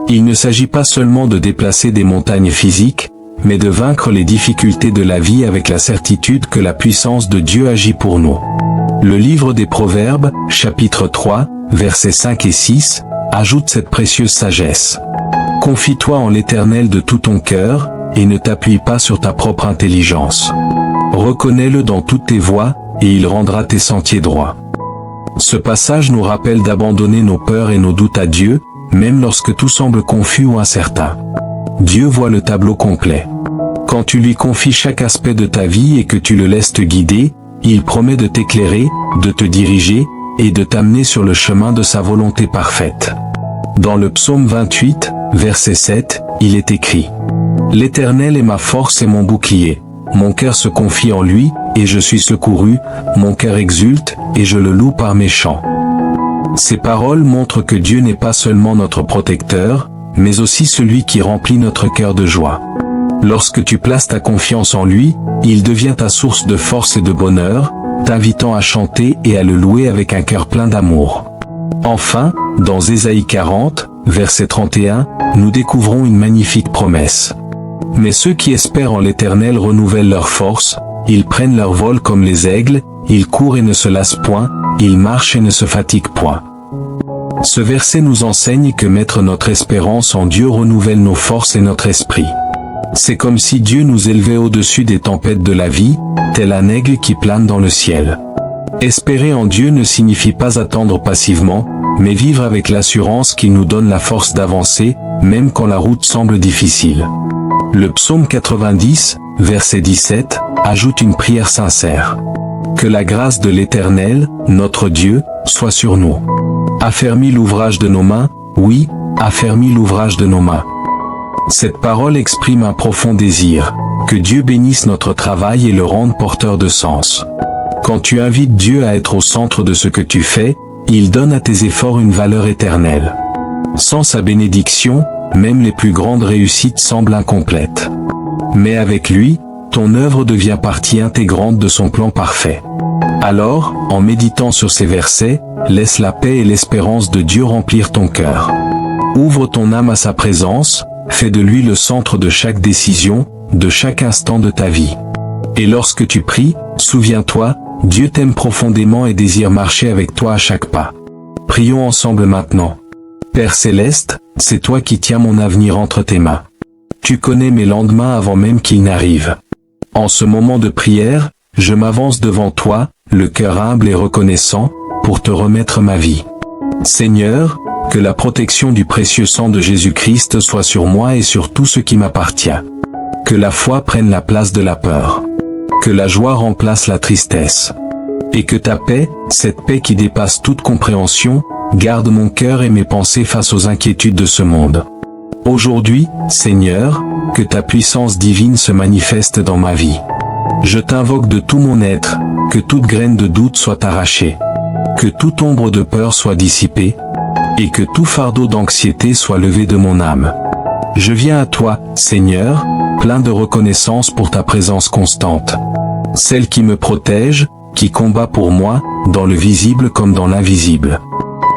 Il ne s'agit pas seulement de déplacer des montagnes physiques, mais de vaincre les difficultés de la vie avec la certitude que la puissance de Dieu agit pour nous. Le livre des Proverbes, chapitre 3, versets 5 et 6, ajoute cette précieuse sagesse. Confie-toi en l'Éternel de tout ton cœur, et ne t'appuie pas sur ta propre intelligence. Reconnais-le dans toutes tes voies, et il rendra tes sentiers droits. Ce passage nous rappelle d'abandonner nos peurs et nos doutes à Dieu, même lorsque tout semble confus ou incertain. Dieu voit le tableau complet. Quand tu lui confies chaque aspect de ta vie et que tu le laisses te guider, il promet de t'éclairer, de te diriger, et de t'amener sur le chemin de sa volonté parfaite. Dans le psaume 28, verset 7, il est écrit « L'Éternel est ma force et mon bouclier. Mon cœur se confie en lui, et je suis secouru, mon cœur exulte, et je le loue par mes chants. » Ces paroles montrent que Dieu n'est pas seulement notre protecteur, mais aussi celui qui remplit notre cœur de joie. Lorsque tu places ta confiance en lui, il devient ta source de force et de bonheur, t'invitant à chanter et à le louer avec un cœur plein d'amour. Enfin, dans Ésaïe 40, verset 31, nous découvrons une magnifique promesse. « Mais ceux qui espèrent en l'Éternel renouvellent leur force, ils prennent leur vol comme les aigles, ils courent et ne se lassent point, ils marchent et ne se fatiguent point. » Ce verset nous enseigne que mettre notre espérance en Dieu renouvelle nos forces et notre esprit. C'est comme si Dieu nous élevait au-dessus des tempêtes de la vie, tel un aigle qui plane dans le ciel. Espérer en Dieu ne signifie pas attendre passivement, mais vivre avec l'assurance qu'il nous donne la force d'avancer, même quand la route semble difficile. Le psaume 90, verset 17, ajoute une prière sincère. Que la grâce de l'Éternel, notre Dieu, soit sur nous. Affermis l'ouvrage de nos mains, oui, affermis l'ouvrage de nos mains. Cette parole exprime un profond désir, que Dieu bénisse notre travail et le rende porteur de sens. Quand tu invites Dieu à être au centre de ce que tu fais, il donne à tes efforts une valeur éternelle. Sans sa bénédiction, même les plus grandes réussites semblent incomplètes. Mais avec lui, ton œuvre devient partie intégrante de son plan parfait. Alors, en méditant sur ces versets, laisse la paix et l'espérance de Dieu remplir ton cœur. Ouvre ton âme à sa présence, fais de lui le centre de chaque décision, de chaque instant de ta vie. Et lorsque tu pries, souviens-toi, Dieu t'aime profondément et désire marcher avec toi à chaque pas. Prions ensemble maintenant. Père Céleste, c'est toi qui tiens mon avenir entre tes mains. Tu connais mes lendemains avant même qu'ils n'arrivent. En ce moment de prière, je m'avance devant toi, le cœur humble et reconnaissant, pour te remettre ma vie. Seigneur, que la protection du précieux sang de Jésus-Christ soit sur moi et sur tout ce qui m'appartient. Que la foi prenne la place de la peur. Que la joie remplace la tristesse. Et que ta paix, cette paix qui dépasse toute compréhension, garde mon cœur et mes pensées face aux inquiétudes de ce monde. Aujourd'hui, Seigneur, que ta puissance divine se manifeste dans ma vie. Je t'invoque de tout mon être, que toute graine de doute soit arrachée. Que toute ombre de peur soit dissipée, et que tout fardeau d'anxiété soit levé de mon âme. Je viens à toi, Seigneur, plein de reconnaissance pour ta présence constante. Celle qui me protège, qui combat pour moi, dans le visible comme dans l'invisible.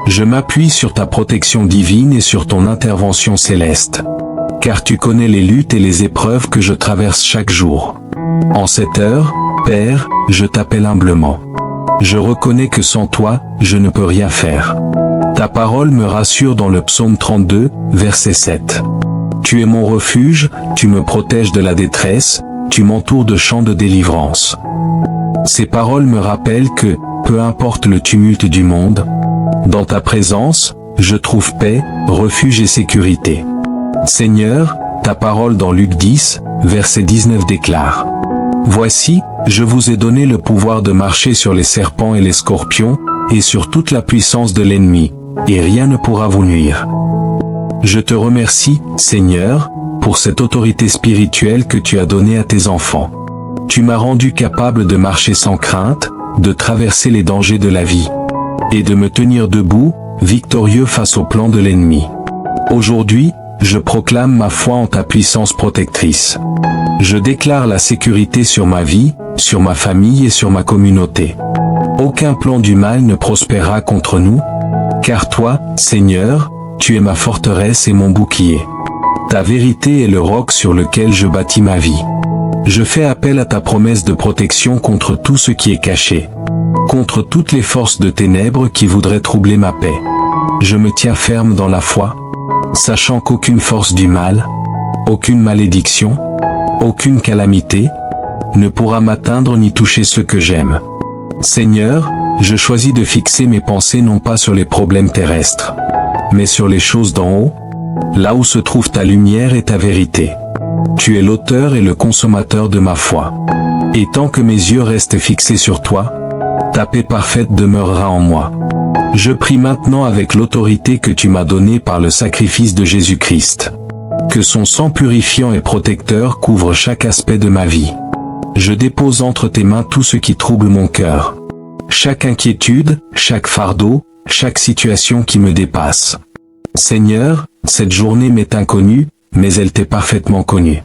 Je m'appuie sur ta protection divine et sur ton intervention céleste. Car tu connais les luttes et les épreuves que je traverse chaque jour. En cette heure, Père, je t'appelle humblement. Je reconnais que sans toi, je ne peux rien faire. Ta parole me rassure dans le psaume 32, verset 7. Tu es mon refuge, tu me protèges de la détresse, tu m'entoures de chants de délivrance. Ces paroles me rappellent que, peu importe le tumulte du monde, dans ta présence, je trouve paix, refuge et sécurité. Seigneur, ta parole dans Luc 10, verset 19 déclare: Voici, je vous ai donné le pouvoir de marcher sur les serpents et les scorpions, et sur toute la puissance de l'ennemi, et rien ne pourra vous nuire. Je te remercie, Seigneur, pour cette autorité spirituelle que tu as donnée à tes enfants. Tu m'as rendu capable de marcher sans crainte, de traverser les dangers de la vie, et de me tenir debout, victorieux face au plan de l'ennemi. Aujourd'hui, je proclame ma foi en ta puissance protectrice. Je déclare la sécurité sur ma vie, sur ma famille et sur ma communauté. Aucun plan du mal ne prospérera contre nous, car toi, Seigneur, tu es ma forteresse et mon bouclier. Ta vérité est le roc sur lequel je bâtis ma vie. Je fais appel à ta promesse de protection contre tout ce qui est caché, contre toutes les forces de ténèbres qui voudraient troubler ma paix. Je me tiens ferme dans la foi, sachant qu'aucune force du mal, aucune malédiction, aucune calamité, ne pourra m'atteindre ni toucher ceux que j'aime. Seigneur, je choisis de fixer mes pensées non pas sur les problèmes terrestres, mais sur les choses d'en haut, là où se trouve ta lumière et ta vérité. Tu es l'auteur et le consommateur de ma foi. Et tant que mes yeux restent fixés sur toi, ta paix parfaite demeurera en moi. Je prie maintenant avec l'autorité que tu m'as donnée par le sacrifice de Jésus-Christ. Que son sang purifiant et protecteur couvre chaque aspect de ma vie. Je dépose entre tes mains tout ce qui trouble mon cœur. Chaque inquiétude, chaque fardeau, chaque situation qui me dépasse. Seigneur, cette journée m'est inconnue, mais elle t'est parfaitement connue.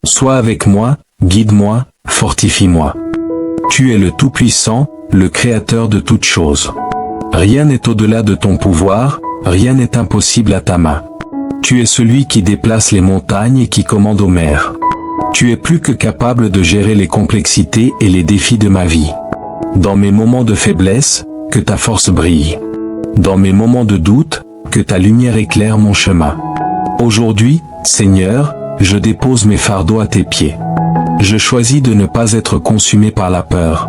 Sois avec moi, guide-moi, fortifie-moi. Tu es le Tout-Puissant, le Créateur de toutes choses. Rien n'est au-delà de ton pouvoir, rien n'est impossible à ta main. Tu es celui qui déplace les montagnes et qui commande aux mers. Tu es plus que capable de gérer les complexités et les défis de ma vie. Dans mes moments de faiblesse, que ta force brille. Dans mes moments de doute, que ta lumière éclaire mon chemin. Aujourd'hui, Seigneur, je dépose mes fardeaux à tes pieds. Je choisis de ne pas être consumé par la peur,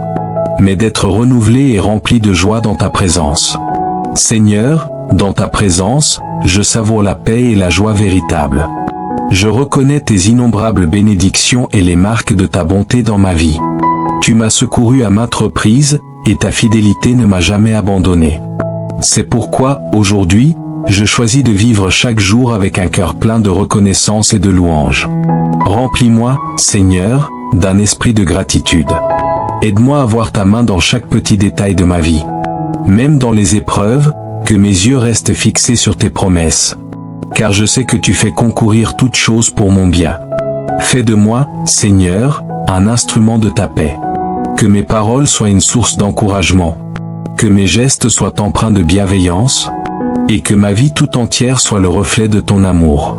mais d'être renouvelé et rempli de joie dans ta présence. Seigneur, dans ta présence, je savoure la paix et la joie véritable. Je reconnais tes innombrables bénédictions et les marques de ta bonté dans ma vie. Tu m'as secouru à maintes reprises, et ta fidélité ne m'a jamais abandonné. C'est pourquoi, aujourd'hui, je choisis de vivre chaque jour avec un cœur plein de reconnaissance et de louange. Remplis-moi, Seigneur, d'un esprit de gratitude. Aide-moi à voir ta main dans chaque petit détail de ma vie. Même dans les épreuves, que mes yeux restent fixés sur tes promesses. Car je sais que tu fais concourir toutes choses pour mon bien. Fais de moi, Seigneur, un instrument de ta paix. Que mes paroles soient une source d'encouragement. Que mes gestes soient empreints de bienveillance. Et que ma vie tout entière soit le reflet de ton amour.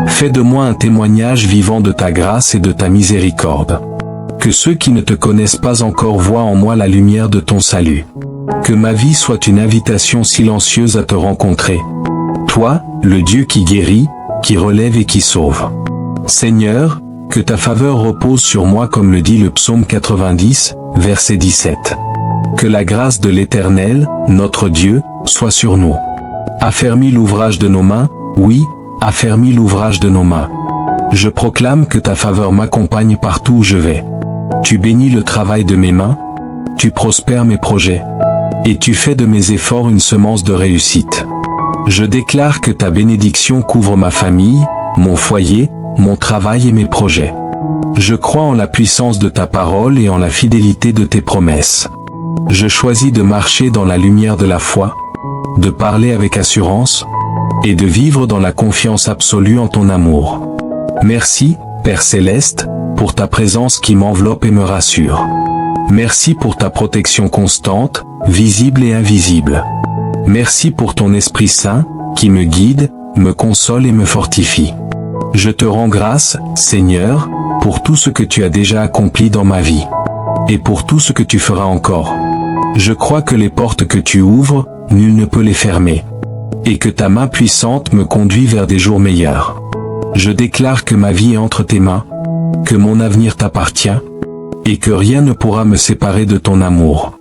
Fais de moi un témoignage vivant de ta grâce et de ta miséricorde. Que ceux qui ne te connaissent pas encore voient en moi la lumière de ton salut. Que ma vie soit une invitation silencieuse à te rencontrer. Toi, le Dieu qui guérit, qui relève et qui sauve. Seigneur, que ta faveur repose sur moi comme le dit le psaume 90, verset 17. Que la grâce de l'Éternel, notre Dieu, soit sur nous. Affermis l'ouvrage de nos mains, oui, affermis l'ouvrage de nos mains. Je proclame que ta faveur m'accompagne partout où je vais. Tu bénis le travail de mes mains, tu prospères mes projets, et tu fais de mes efforts une semence de réussite. Je déclare que ta bénédiction couvre ma famille, mon foyer, mon travail et mes projets. Je crois en la puissance de ta parole et en la fidélité de tes promesses. Je choisis de marcher dans la lumière de la foi, de parler avec assurance, et de vivre dans la confiance absolue en ton amour. Merci, Père Céleste, pour ta présence qui m'enveloppe et me rassure. Merci pour ta protection constante, visible et invisible. Merci pour ton Esprit Saint, qui me guide, me console et me fortifie. Je te rends grâce, Seigneur, pour tout ce que tu as déjà accompli dans ma vie. Et pour tout ce que tu feras encore. Je crois que les portes que tu ouvres, nul ne peut les fermer. Et que ta main puissante me conduit vers des jours meilleurs. Je déclare que ma vie est entre tes mains, que mon avenir t'appartient, et que rien ne pourra me séparer de ton amour.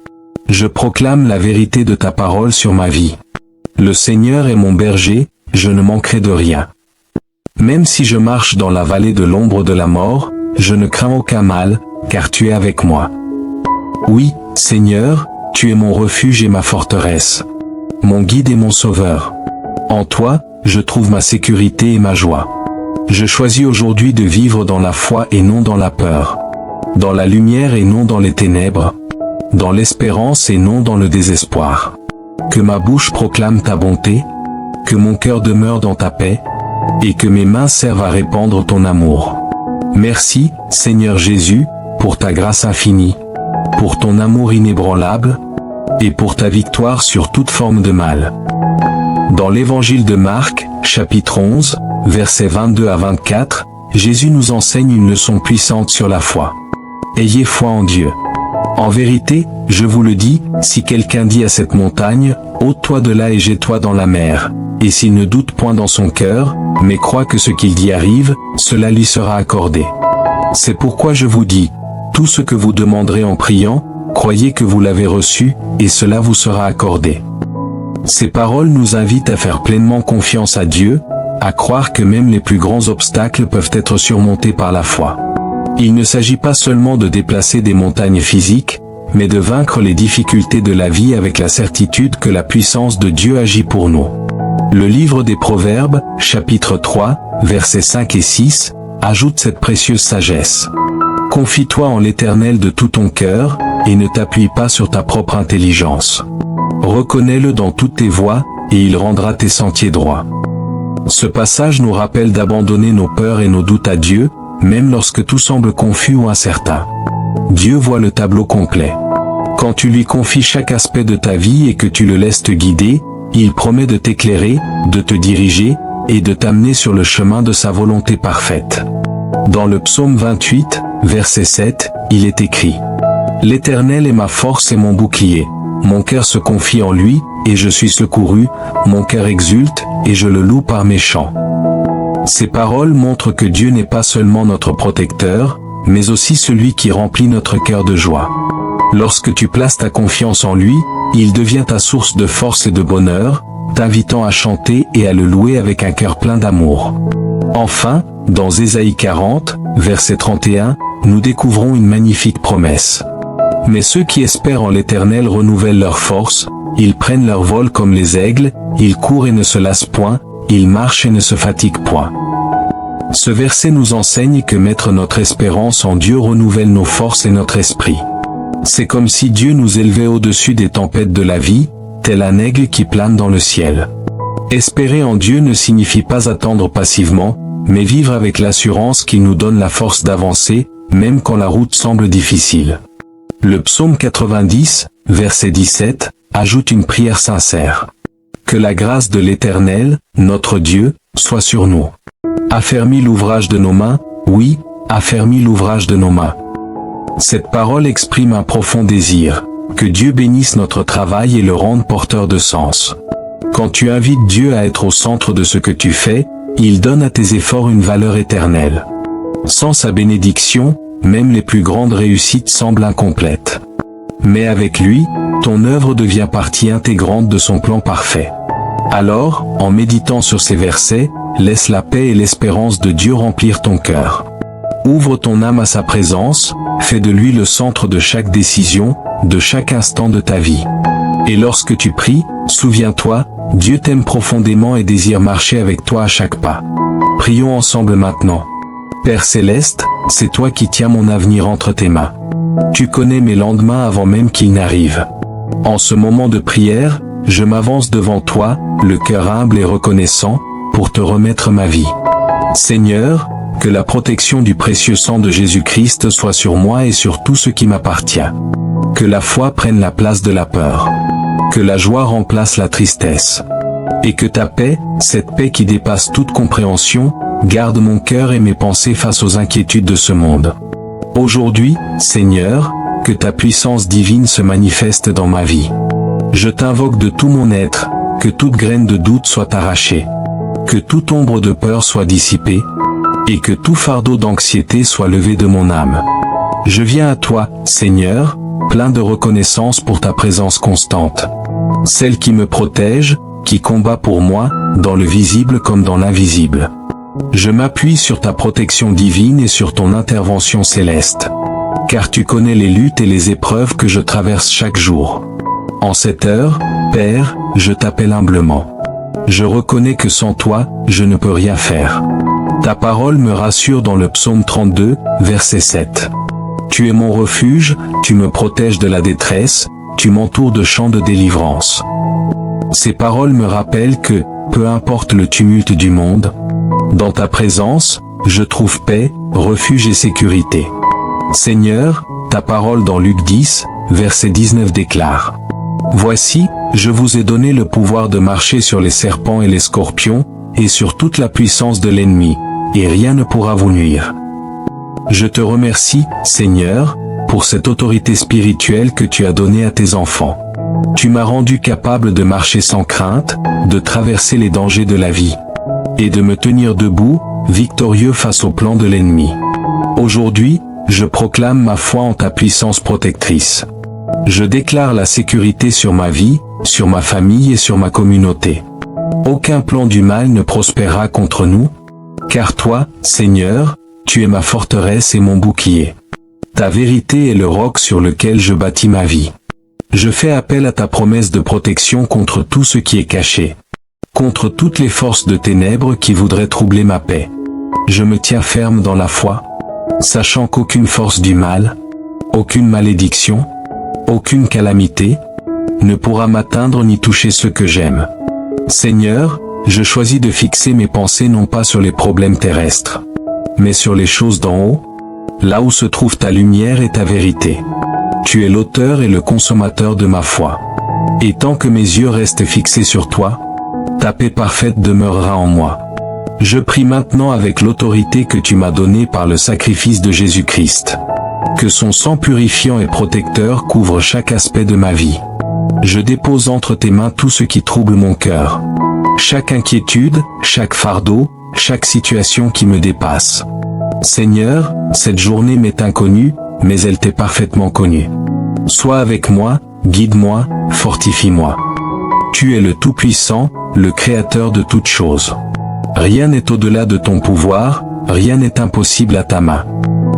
Je proclame la vérité de ta parole sur ma vie. Le Seigneur est mon berger, je ne manquerai de rien. Même si je marche dans la vallée de l'ombre de la mort, je ne crains aucun mal, car tu es avec moi. Oui, Seigneur, tu es mon refuge et ma forteresse. Mon guide et mon sauveur. En toi, je trouve ma sécurité et ma joie. Je choisis aujourd'hui de vivre dans la foi et non dans la peur. Dans la lumière et non dans les ténèbres. Dans l'espérance et non dans le désespoir. Que ma bouche proclame ta bonté, que mon cœur demeure dans ta paix, et que mes mains servent à répandre ton amour. Merci, Seigneur Jésus, pour ta grâce infinie, pour ton amour inébranlable, et pour ta victoire sur toute forme de mal. Dans l'évangile de Marc, chapitre 11, versets 22 à 24, Jésus nous enseigne une leçon puissante sur la foi. Ayez foi en Dieu. En vérité, je vous le dis, si quelqu'un dit à cette montagne, ôte-toi de là et jette-toi dans la mer, et s'il ne doute point dans son cœur, mais croit que ce qu'il dit arrive, cela lui sera accordé. C'est pourquoi je vous dis, tout ce que vous demanderez en priant, croyez que vous l'avez reçu, et cela vous sera accordé. Ces paroles nous invitent à faire pleinement confiance à Dieu, à croire que même les plus grands obstacles peuvent être surmontés par la foi. Il ne s'agit pas seulement de déplacer des montagnes physiques, mais de vaincre les difficultés de la vie avec la certitude que la puissance de Dieu agit pour nous. Le livre des Proverbes, chapitre 3, versets 5 et 6, ajoute cette précieuse sagesse. Confie-toi en l'Éternel de tout ton cœur, et ne t'appuie pas sur ta propre intelligence. Reconnais-le dans toutes tes voies, et il rendra tes sentiers droits. Ce passage nous rappelle d'abandonner nos peurs et nos doutes à Dieu, même lorsque tout semble confus ou incertain. Dieu voit le tableau complet. Quand tu lui confies chaque aspect de ta vie et que tu le laisses te guider, il promet de t'éclairer, de te diriger, et de t'amener sur le chemin de sa volonté parfaite. Dans le psaume 28, verset 7, il est écrit « L'Éternel est ma force et mon bouclier. Mon cœur se confie en lui, et je suis secouru, mon cœur exulte, et je le loue par mes chants. » Ces paroles montrent que Dieu n'est pas seulement notre protecteur, mais aussi celui qui remplit notre cœur de joie. Lorsque tu places ta confiance en lui, il devient ta source de force et de bonheur, t'invitant à chanter et à le louer avec un cœur plein d'amour. Enfin, dans Ésaïe 40, verset 31, nous découvrons une magnifique promesse. « Mais ceux qui espèrent en l'Éternel renouvellent leur force, ils prennent leur vol comme les aigles, ils courent et ne se lassent point, ils marchent et ne se fatiguent point. » Ce verset nous enseigne que mettre notre espérance en Dieu renouvelle nos forces et notre esprit. C'est comme si Dieu nous élevait au-dessus des tempêtes de la vie, tel un aigle qui plane dans le ciel. Espérer en Dieu ne signifie pas attendre passivement, mais vivre avec l'assurance qu'il nous donne la force d'avancer, même quand la route semble difficile. Le psaume 90, verset 17, ajoute une prière sincère. Que la grâce de l'Éternel, notre Dieu, soit sur nous. Affermis l'ouvrage de nos mains, oui, affermis l'ouvrage de nos mains. Cette parole exprime un profond désir, que Dieu bénisse notre travail et le rende porteur de sens. Quand tu invites Dieu à être au centre de ce que tu fais, il donne à tes efforts une valeur éternelle. Sans sa bénédiction, même les plus grandes réussites semblent incomplètes. Mais avec lui, ton œuvre devient partie intégrante de son plan parfait. Alors, en méditant sur ces versets, laisse la paix et l'espérance de Dieu remplir ton cœur. Ouvre ton âme à sa présence, fais de lui le centre de chaque décision, de chaque instant de ta vie. Et lorsque tu pries, souviens-toi, Dieu t'aime profondément et désire marcher avec toi à chaque pas. Prions ensemble maintenant. Père Céleste, c'est toi qui tiens mon avenir entre tes mains. Tu connais mes lendemains avant même qu'ils n'arrivent. En ce moment de prière, je m'avance devant toi, le cœur humble et reconnaissant, pour te remettre ma vie. Seigneur, que la protection du précieux sang de Jésus-Christ soit sur moi et sur tout ce qui m'appartient. Que la foi prenne la place de la peur. Que la joie remplace la tristesse. Et que ta paix, cette paix qui dépasse toute compréhension, garde mon cœur et mes pensées face aux inquiétudes de ce monde. Aujourd'hui, Seigneur, que ta puissance divine se manifeste dans ma vie. Je t'invoque de tout mon être, que toute graine de doute soit arrachée. Que toute ombre de peur soit dissipée, et que tout fardeau d'anxiété soit levé de mon âme. Je viens à toi, Seigneur, plein de reconnaissance pour ta présence constante. Celle qui me protège, qui combat pour moi, dans le visible comme dans l'invisible. Je m'appuie sur ta protection divine et sur ton intervention céleste. Car tu connais les luttes et les épreuves que je traverse chaque jour. En cette heure, Père, je t'appelle humblement. Je reconnais que sans toi, je ne peux rien faire. Ta parole me rassure dans le psaume 32, verset 7. Tu es mon refuge, tu me protèges de la détresse, tu m'entoures de chants de délivrance. Ces paroles me rappellent que, peu importe le tumulte du monde, dans ta présence, je trouve paix, refuge et sécurité. Seigneur, ta parole dans Luc 10, verset 19 déclare: Voici, je vous ai donné le pouvoir de marcher sur les serpents et les scorpions, et sur toute la puissance de l'ennemi, et rien ne pourra vous nuire. Je te remercie, Seigneur, pour cette autorité spirituelle que tu as donnée à tes enfants. Tu m'as rendu capable de marcher sans crainte, de traverser les dangers de la vie, et de me tenir debout, victorieux face au plan de l'ennemi. Aujourd'hui, je proclame ma foi en ta puissance protectrice. Je déclare la sécurité sur ma vie, sur ma famille et sur ma communauté. Aucun plan du mal ne prospérera contre nous, car toi, Seigneur, tu es ma forteresse et mon bouclier. Ta vérité est le roc sur lequel je bâtis ma vie. Je fais appel à ta promesse de protection contre tout ce qui est caché, contre toutes les forces de ténèbres qui voudraient troubler ma paix. Je me tiens ferme dans la foi, sachant qu'aucune force du mal, aucune malédiction, aucune calamité, ne pourra m'atteindre ni toucher ceux que j'aime. Seigneur, je choisis de fixer mes pensées non pas sur les problèmes terrestres, mais sur les choses d'en haut, là où se trouve ta lumière et ta vérité. Tu es l'auteur et le consommateur de ma foi. Et tant que mes yeux restent fixés sur toi, ta paix parfaite demeurera en moi. Je prie maintenant avec l'autorité que tu m'as donnée par le sacrifice de Jésus-Christ. Que son sang purifiant et protecteur couvre chaque aspect de ma vie. Je dépose entre tes mains tout ce qui trouble mon cœur. Chaque inquiétude, chaque fardeau, chaque situation qui me dépasse. Seigneur, cette journée m'est inconnue, mais elle t'est parfaitement connue. Sois avec moi, guide-moi, fortifie-moi. Tu es le Tout-Puissant, le Créateur de toutes choses. Rien n'est au-delà de ton pouvoir, rien n'est impossible à ta main.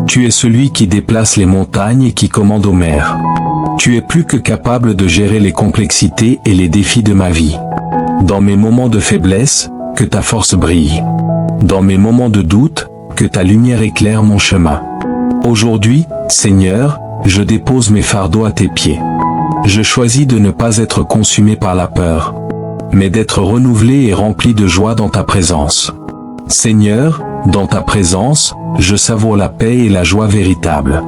Tu es celui qui déplace les montagnes et qui commande aux mers. Tu es plus que capable de gérer les complexités et les défis de ma vie. Dans mes moments de faiblesse, que ta force brille. Dans mes moments de doute, que ta lumière éclaire mon chemin. Aujourd'hui, Seigneur, je dépose mes fardeaux à tes pieds. Je choisis de ne pas être consumé par la peur, mais d'être renouvelé et rempli de joie dans ta présence. Seigneur, dans ta présence, je savoure la paix et la joie véritable.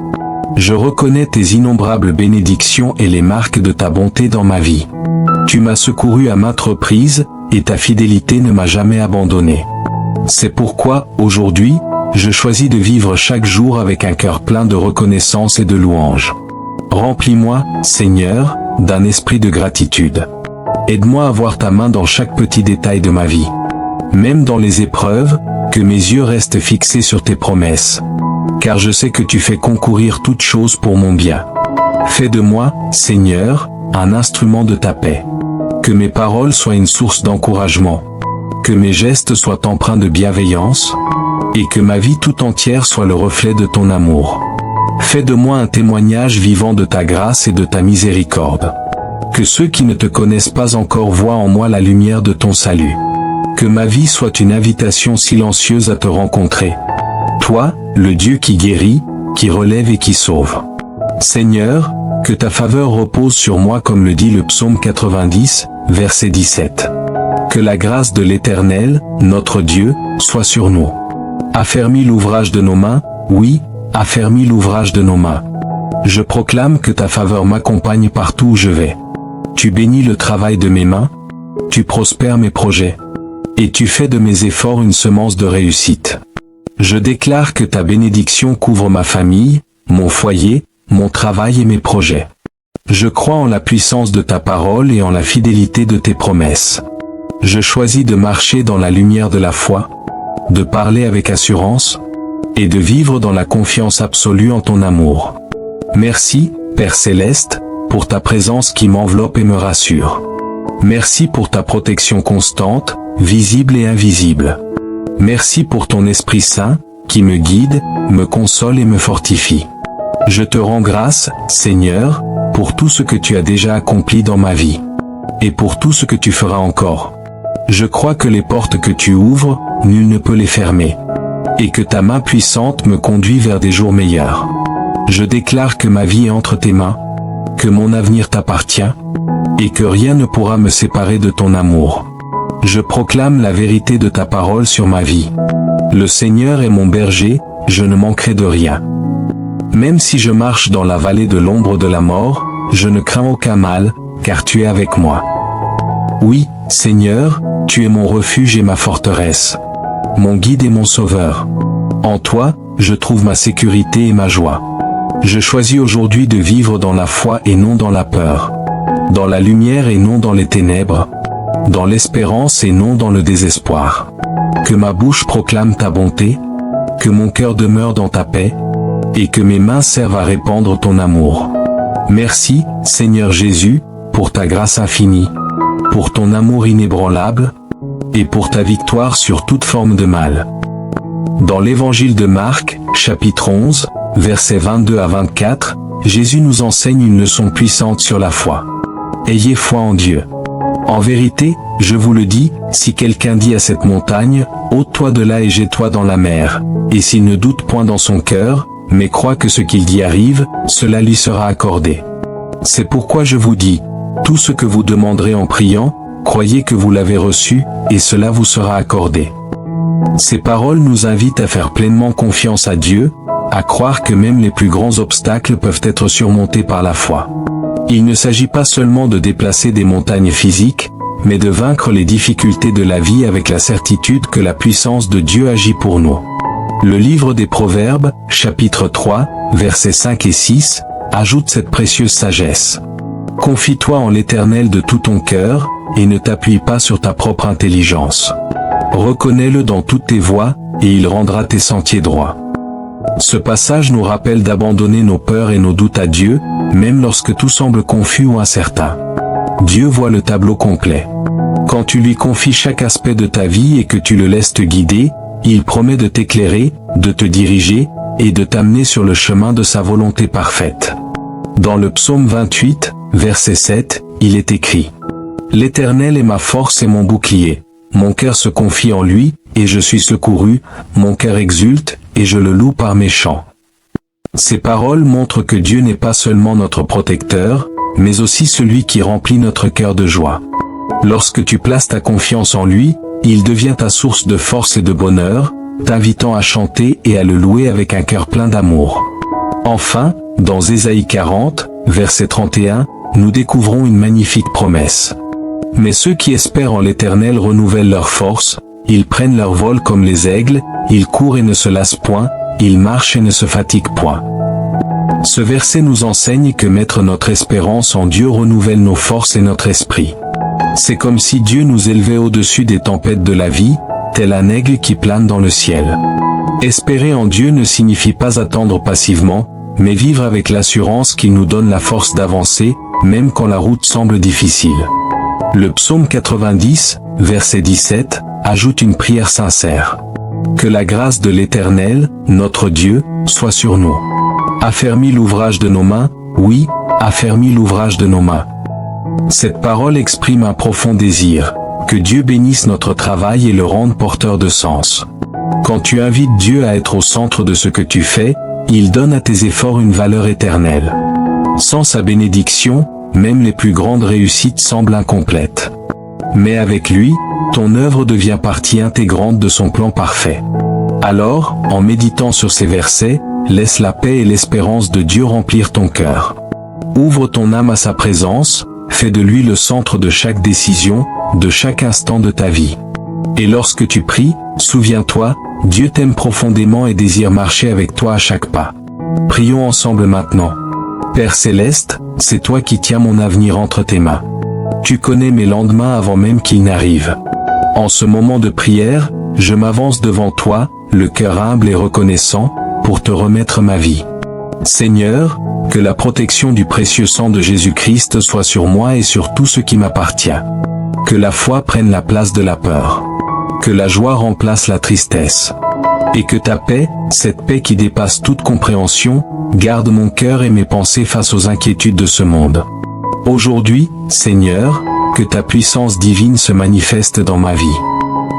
Je reconnais tes innombrables bénédictions et les marques de ta bonté dans ma vie. Tu m'as secouru à maintes reprises, et ta fidélité ne m'a jamais abandonné. C'est pourquoi, aujourd'hui, je choisis de vivre chaque jour avec un cœur plein de reconnaissance et de louange. Remplis-moi, Seigneur, d'un esprit de gratitude. Aide-moi à voir ta main dans chaque petit détail de ma vie. Même dans les épreuves, que mes yeux restent fixés sur tes promesses. Car je sais que tu fais concourir toutes choses pour mon bien. Fais de moi, Seigneur, un instrument de ta paix. Que mes paroles soient une source d'encouragement. Que mes gestes soient empreints de bienveillance. Et que ma vie tout entière soit le reflet de ton amour. Fais de moi un témoignage vivant de ta grâce et de ta miséricorde. Que ceux qui ne te connaissent pas encore voient en moi la lumière de ton salut. Que ma vie soit une invitation silencieuse à te rencontrer. Toi, le Dieu qui guérit, qui relève et qui sauve. Seigneur, que ta faveur repose sur moi comme le dit le psaume 90, verset 17. Que la grâce de l'Éternel, notre Dieu, soit sur nous. Affermis l'ouvrage de nos mains, oui, affermis l'ouvrage de nos mains. Je proclame que ta faveur m'accompagne partout où je vais. Tu bénis le travail de mes mains, tu prospères mes projets, et tu fais de mes efforts une semence de réussite. Je déclare que ta bénédiction couvre ma famille, mon foyer, mon travail et mes projets. Je crois en la puissance de ta parole et en la fidélité de tes promesses. Je choisis de marcher dans la lumière de la foi, de parler avec assurance, et de vivre dans la confiance absolue en ton amour. Merci, Père Céleste, pour ta présence qui m'enveloppe et me rassure. Merci pour ta protection constante, visible et invisible. Merci pour ton Esprit Saint, qui me guide, me console et me fortifie. Je te rends grâce, Seigneur, pour tout ce que tu as déjà accompli dans ma vie. Et pour tout ce que tu feras encore. Je crois que les portes que tu ouvres, nul ne peut les fermer. Et que ta main puissante me conduit vers des jours meilleurs. Je déclare que ma vie est entre tes mains, que mon avenir t'appartient, et que rien ne pourra me séparer de ton amour. Je proclame la vérité de ta parole sur ma vie. Le Seigneur est mon berger, je ne manquerai de rien. Même si je marche dans la vallée de l'ombre de la mort, je ne crains aucun mal, car tu es avec moi. Oui, Seigneur, tu es mon refuge et ma forteresse, mon guide et mon sauveur. En toi, je trouve ma sécurité et ma joie. Je choisis aujourd'hui de vivre dans la foi et non dans la peur, dans la lumière et non dans les ténèbres, dans l'espérance et non dans le désespoir. Que ma bouche proclame ta bonté, que mon cœur demeure dans ta paix, et que mes mains servent à répandre ton amour. Merci, Seigneur Jésus, pour ta grâce infinie, pour ton amour inébranlable, et pour ta victoire sur toute forme de mal. Dans l'évangile de Marc, chapitre 11, versets 22 à 24, Jésus nous enseigne une leçon puissante sur la foi. Ayez foi en Dieu. En vérité, je vous le dis, si quelqu'un dit à cette montagne, ôte-toi de là et jette-toi dans la mer, et s'il ne doute point dans son cœur, mais croit que ce qu'il dit arrive, cela lui sera accordé. C'est pourquoi je vous dis, tout ce que vous demanderez en priant, croyez que vous l'avez reçu, et cela vous sera accordé. Ces paroles nous invitent à faire pleinement confiance à Dieu, à croire que même les plus grands obstacles peuvent être surmontés par la foi. Il ne s'agit pas seulement de déplacer des montagnes physiques, mais de vaincre les difficultés de la vie avec la certitude que la puissance de Dieu agit pour nous. Le livre des Proverbes, chapitre 3, versets 5 et 6, ajoute cette précieuse sagesse. Confie-toi en l'Éternel de tout ton cœur, et ne t'appuie pas sur ta propre intelligence. Reconnais-le dans toutes tes voies, et il rendra tes sentiers droits. Ce passage nous rappelle d'abandonner nos peurs et nos doutes à Dieu, même lorsque tout semble confus ou incertain. Dieu voit le tableau complet. Quand tu lui confies chaque aspect de ta vie et que tu le laisses te guider, il promet de t'éclairer, de te diriger, et de t'amener sur le chemin de sa volonté parfaite. Dans le psaume 28, verset 7, il est écrit « L'Éternel est ma force et mon bouclier. Mon cœur se confie en lui, et je suis secouru, mon cœur exulte, et je le loue par mes chants. » Ces paroles montrent que Dieu n'est pas seulement notre protecteur, mais aussi celui qui remplit notre cœur de joie. Lorsque tu places ta confiance en lui, il devient ta source de force et de bonheur, t'invitant à chanter et à le louer avec un cœur plein d'amour. Enfin, dans Ésaïe 40, verset 31, nous découvrons une magnifique promesse. « Mais ceux qui espèrent en l'Éternel renouvellent leur force, Ils prennent leur vol comme les aigles, ils courent et ne se lassent point, ils marchent et ne se fatiguent point. Ce verset nous enseigne que mettre notre espérance en Dieu renouvelle nos forces et notre esprit. C'est comme si Dieu nous élevait au-dessus des tempêtes de la vie, tel un aigle qui plane dans le ciel. Espérer en Dieu ne signifie pas attendre passivement, mais vivre avec l'assurance qu'il nous donne la force d'avancer, même quand la route semble difficile. Le psaume 90, verset 17, ajoute une prière sincère. Que la grâce de l'Éternel, notre Dieu, soit sur nous. Affermis l'ouvrage de nos mains, oui, affermis l'ouvrage de nos mains. Cette parole exprime un profond désir, que Dieu bénisse notre travail et le rende porteur de sens. Quand tu invites Dieu à être au centre de ce que tu fais, il donne à tes efforts une valeur éternelle. Sans sa bénédiction, même les plus grandes réussites semblent incomplètes. Mais avec lui, ton œuvre devient partie intégrante de son plan parfait. Alors, en méditant sur ces versets, laisse la paix et l'espérance de Dieu remplir ton cœur. Ouvre ton âme à sa présence, fais de lui le centre de chaque décision, de chaque instant de ta vie. Et lorsque tu pries, souviens-toi, Dieu t'aime profondément et désire marcher avec toi à chaque pas. Prions ensemble maintenant. Père Céleste, c'est toi qui tiens mon avenir entre tes mains. Tu connais mes lendemains avant même qu'ils n'arrivent. En ce moment de prière, je m'avance devant toi, le cœur humble et reconnaissant, pour te remettre ma vie. Seigneur, que la protection du précieux sang de Jésus-Christ soit sur moi et sur tout ce qui m'appartient. Que la foi prenne la place de la peur. Que la joie remplace la tristesse. Et que ta paix, cette paix qui dépasse toute compréhension, garde mon cœur et mes pensées face aux inquiétudes de ce monde. Aujourd'hui, Seigneur, que ta puissance divine se manifeste dans ma vie.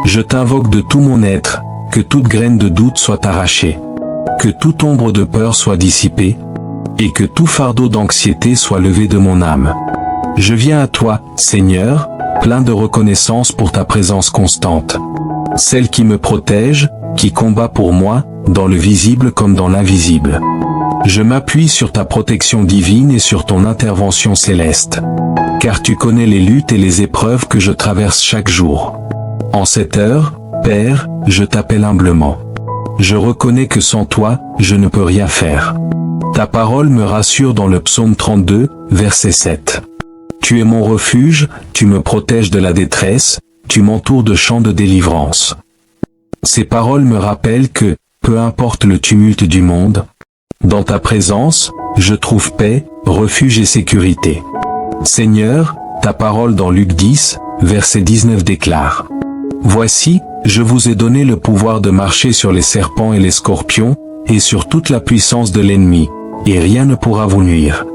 Je t'invoque de tout mon être, que toute graine de doute soit arrachée. Que toute ombre de peur soit dissipée, et que tout fardeau d'anxiété soit levé de mon âme. Je viens à toi, Seigneur, plein de reconnaissance pour ta présence constante. Celle qui me protège, qui combat pour moi, dans le visible comme dans l'invisible. Je m'appuie sur ta protection divine et sur ton intervention céleste. Car tu connais les luttes et les épreuves que je traverse chaque jour. En cette heure, Père, je t'appelle humblement. Je reconnais que sans toi, je ne peux rien faire. Ta parole me rassure dans le psaume 32, verset 7. Tu es mon refuge, tu me protèges de la détresse, tu m'entoures de chants de délivrance. Ces paroles me rappellent que, peu importe le tumulte du monde, dans ta présence, je trouve paix, refuge et sécurité. Seigneur, ta parole dans Luc 10, verset 19 déclare. Voici, je vous ai donné le pouvoir de marcher sur les serpents et les scorpions, et sur toute la puissance de l'ennemi, et rien ne pourra vous nuire.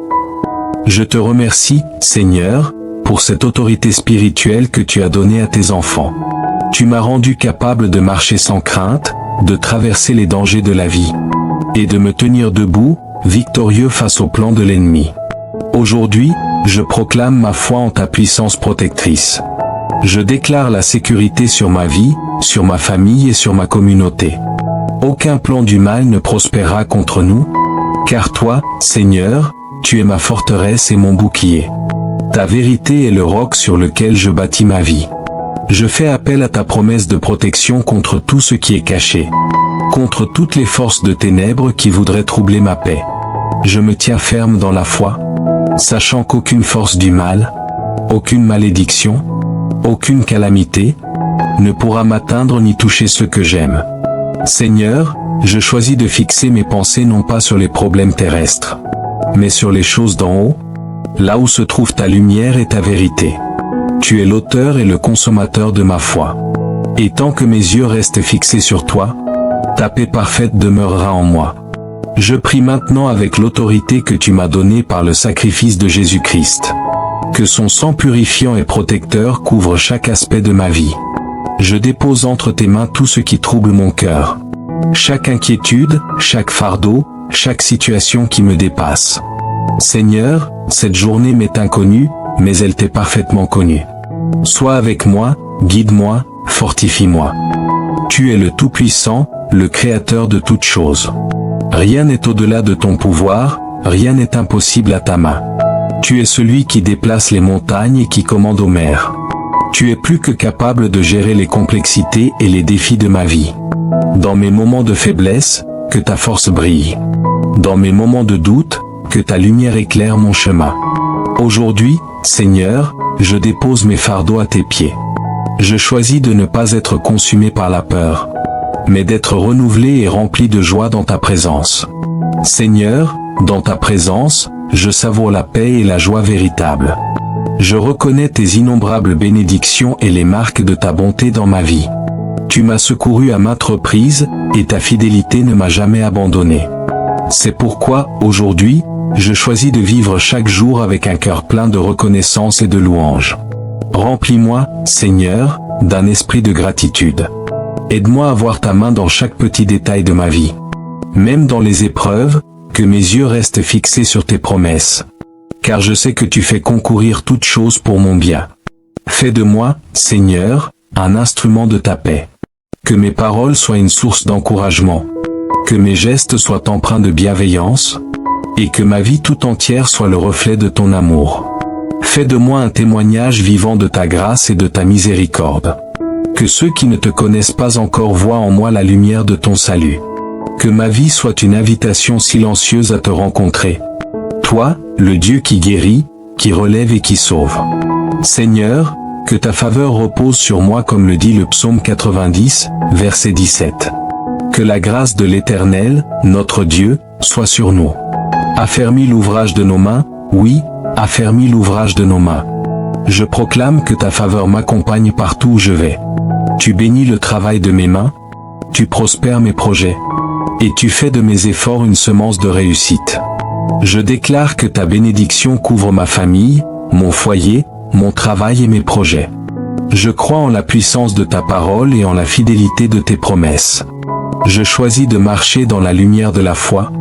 Je te remercie, Seigneur, pour cette autorité spirituelle que tu as donnée à tes enfants. Tu m'as rendu capable de marcher sans crainte, de traverser les dangers de la vie, et de me tenir debout, victorieux face au plan de l'ennemi. Aujourd'hui, je proclame ma foi en ta puissance protectrice. Je déclare la sécurité sur ma vie, sur ma famille et sur ma communauté. Aucun plan du mal ne prospérera contre nous, car toi, Seigneur, tu es ma forteresse et mon bouclier. Ta vérité est le roc sur lequel je bâtis ma vie. Je fais appel à ta promesse de protection contre tout ce qui est caché, contre toutes les forces de ténèbres qui voudraient troubler ma paix. Je me tiens ferme dans la foi, sachant qu'aucune force du mal, aucune malédiction, aucune calamité, ne pourra m'atteindre ni toucher ceux que j'aime. Seigneur, je choisis de fixer mes pensées non pas sur les problèmes terrestres, mais sur les choses d'en haut, là où se trouve ta lumière et ta vérité. Tu es l'auteur et le consommateur de ma foi. Et tant que mes yeux restent fixés sur toi, ta paix parfaite demeurera en moi. Je prie maintenant avec l'autorité que tu m'as donnée par le sacrifice de Jésus-Christ. Que son sang purifiant et protecteur couvre chaque aspect de ma vie. Je dépose entre tes mains tout ce qui trouble mon cœur. Chaque inquiétude, chaque fardeau, chaque situation qui me dépasse. Seigneur, cette journée m'est inconnue, mais elle t'est parfaitement connue. Sois avec moi, guide-moi, fortifie-moi. Tu es le Tout-Puissant, le Créateur de toutes choses. Rien n'est au-delà de ton pouvoir, rien n'est impossible à ta main. Tu es celui qui déplace les montagnes et qui commande aux mers. Tu es plus que capable de gérer les complexités et les défis de ma vie. Dans mes moments de faiblesse, que ta force brille. Dans mes moments de doute, que ta lumière éclaire mon chemin. Aujourd'hui, Seigneur, je dépose mes fardeaux à tes pieds. Je choisis de ne pas être consumé par la peur, mais d'être renouvelé et rempli de joie dans ta présence. Seigneur, dans ta présence, je savoure la paix et la joie véritable. Je reconnais tes innombrables bénédictions et les marques de ta bonté dans ma vie. Tu m'as secouru à maintes reprises, et ta fidélité ne m'a jamais abandonné. C'est pourquoi, aujourd'hui, je choisis de vivre chaque jour avec un cœur plein de reconnaissance et de louange. Remplis-moi, Seigneur, d'un esprit de gratitude. Aide-moi à voir ta main dans chaque petit détail de ma vie. Même dans les épreuves, que mes yeux restent fixés sur tes promesses. Car je sais que tu fais concourir toutes choses pour mon bien. Fais de moi, Seigneur, un instrument de ta paix. Que mes paroles soient une source d'encouragement. Que mes gestes soient empreints de bienveillance. Et que ma vie tout entière soit le reflet de ton amour. Fais de moi un témoignage vivant de ta grâce et de ta miséricorde. Que ceux qui ne te connaissent pas encore voient en moi la lumière de ton salut. Que ma vie soit une invitation silencieuse à te rencontrer. Toi, le Dieu qui guérit, qui relève et qui sauve. Seigneur, que ta faveur repose sur moi comme le dit le psaume 90, verset 17. Que la grâce de l'Éternel, notre Dieu, soit sur nous. Affermis l'ouvrage de nos mains, oui, affermis l'ouvrage de nos mains. Je proclame que ta faveur m'accompagne partout où je vais. Tu bénis le travail de mes mains, tu prospères mes projets, et tu fais de mes efforts une semence de réussite. Je déclare que ta bénédiction couvre ma famille, mon foyer, mon travail et mes projets. Je crois en la puissance de ta parole et en la fidélité de tes promesses. Je choisis de marcher dans la lumière de la foi,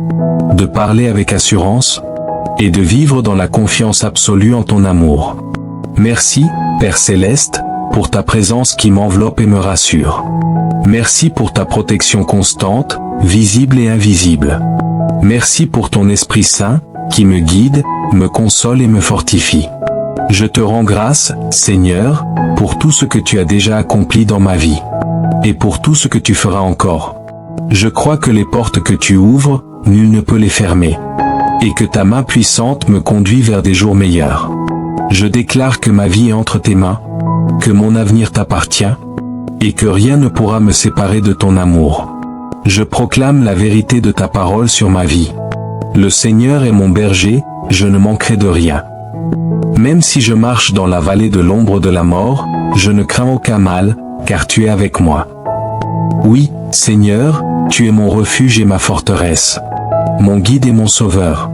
de parler avec assurance, et de vivre dans la confiance absolue en ton amour. Merci, Père Céleste, pour ta présence qui m'enveloppe et me rassure. Merci pour ta protection constante, visible et invisible. Merci pour ton Esprit Saint, qui me guide, me console et me fortifie. Je te rends grâce, Seigneur, pour tout ce que tu as déjà accompli dans ma vie, et pour tout ce que tu feras encore. Je crois que les portes que tu ouvres, nul ne peut les fermer, et que ta main puissante me conduit vers des jours meilleurs. Je déclare que ma vie est entre tes mains, que mon avenir t'appartient, et que rien ne pourra me séparer de ton amour. Je proclame la vérité de ta parole sur ma vie. Le Seigneur est mon berger, je ne manquerai de rien. Même si je marche dans la vallée de l'ombre de la mort, je ne crains aucun mal, car tu es avec moi. Oui, Seigneur, tu es mon refuge et ma forteresse, mon guide et mon sauveur.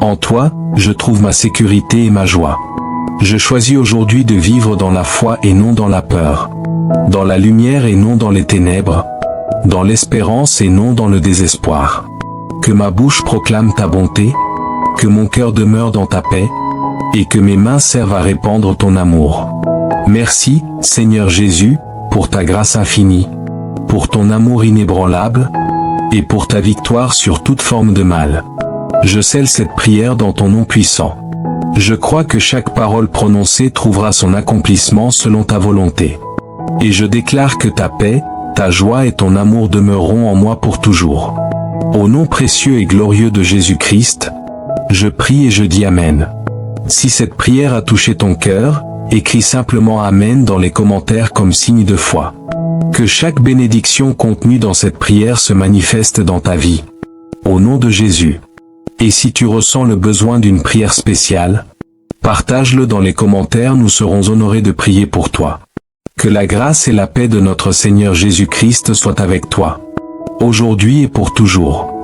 En toi, je trouve ma sécurité et ma joie. Je choisis aujourd'hui de vivre dans la foi et non dans la peur, dans la lumière et non dans les ténèbres, dans l'espérance et non dans le désespoir. Que ma bouche proclame ta bonté, que mon cœur demeure dans ta paix, et que mes mains servent à répandre ton amour. Merci, Seigneur Jésus, pour ta grâce infinie, pour ton amour inébranlable, et pour ta victoire sur toute forme de mal. Je scelle cette prière dans ton nom puissant. Je crois que chaque parole prononcée trouvera son accomplissement selon ta volonté. Et je déclare que ta paix, ta joie et ton amour demeureront en moi pour toujours. Au nom précieux et glorieux de Jésus-Christ, je prie et je dis Amen. Si cette prière a touché ton cœur, écris simplement Amen dans les commentaires comme signe de foi. Que chaque bénédiction contenue dans cette prière se manifeste dans ta vie. Au nom de Jésus. Et si tu ressens le besoin d'une prière spéciale, partage-le dans les commentaires, nous serons honorés de prier pour toi. Que la grâce et la paix de notre Seigneur Jésus-Christ soient avec toi, aujourd'hui et pour toujours.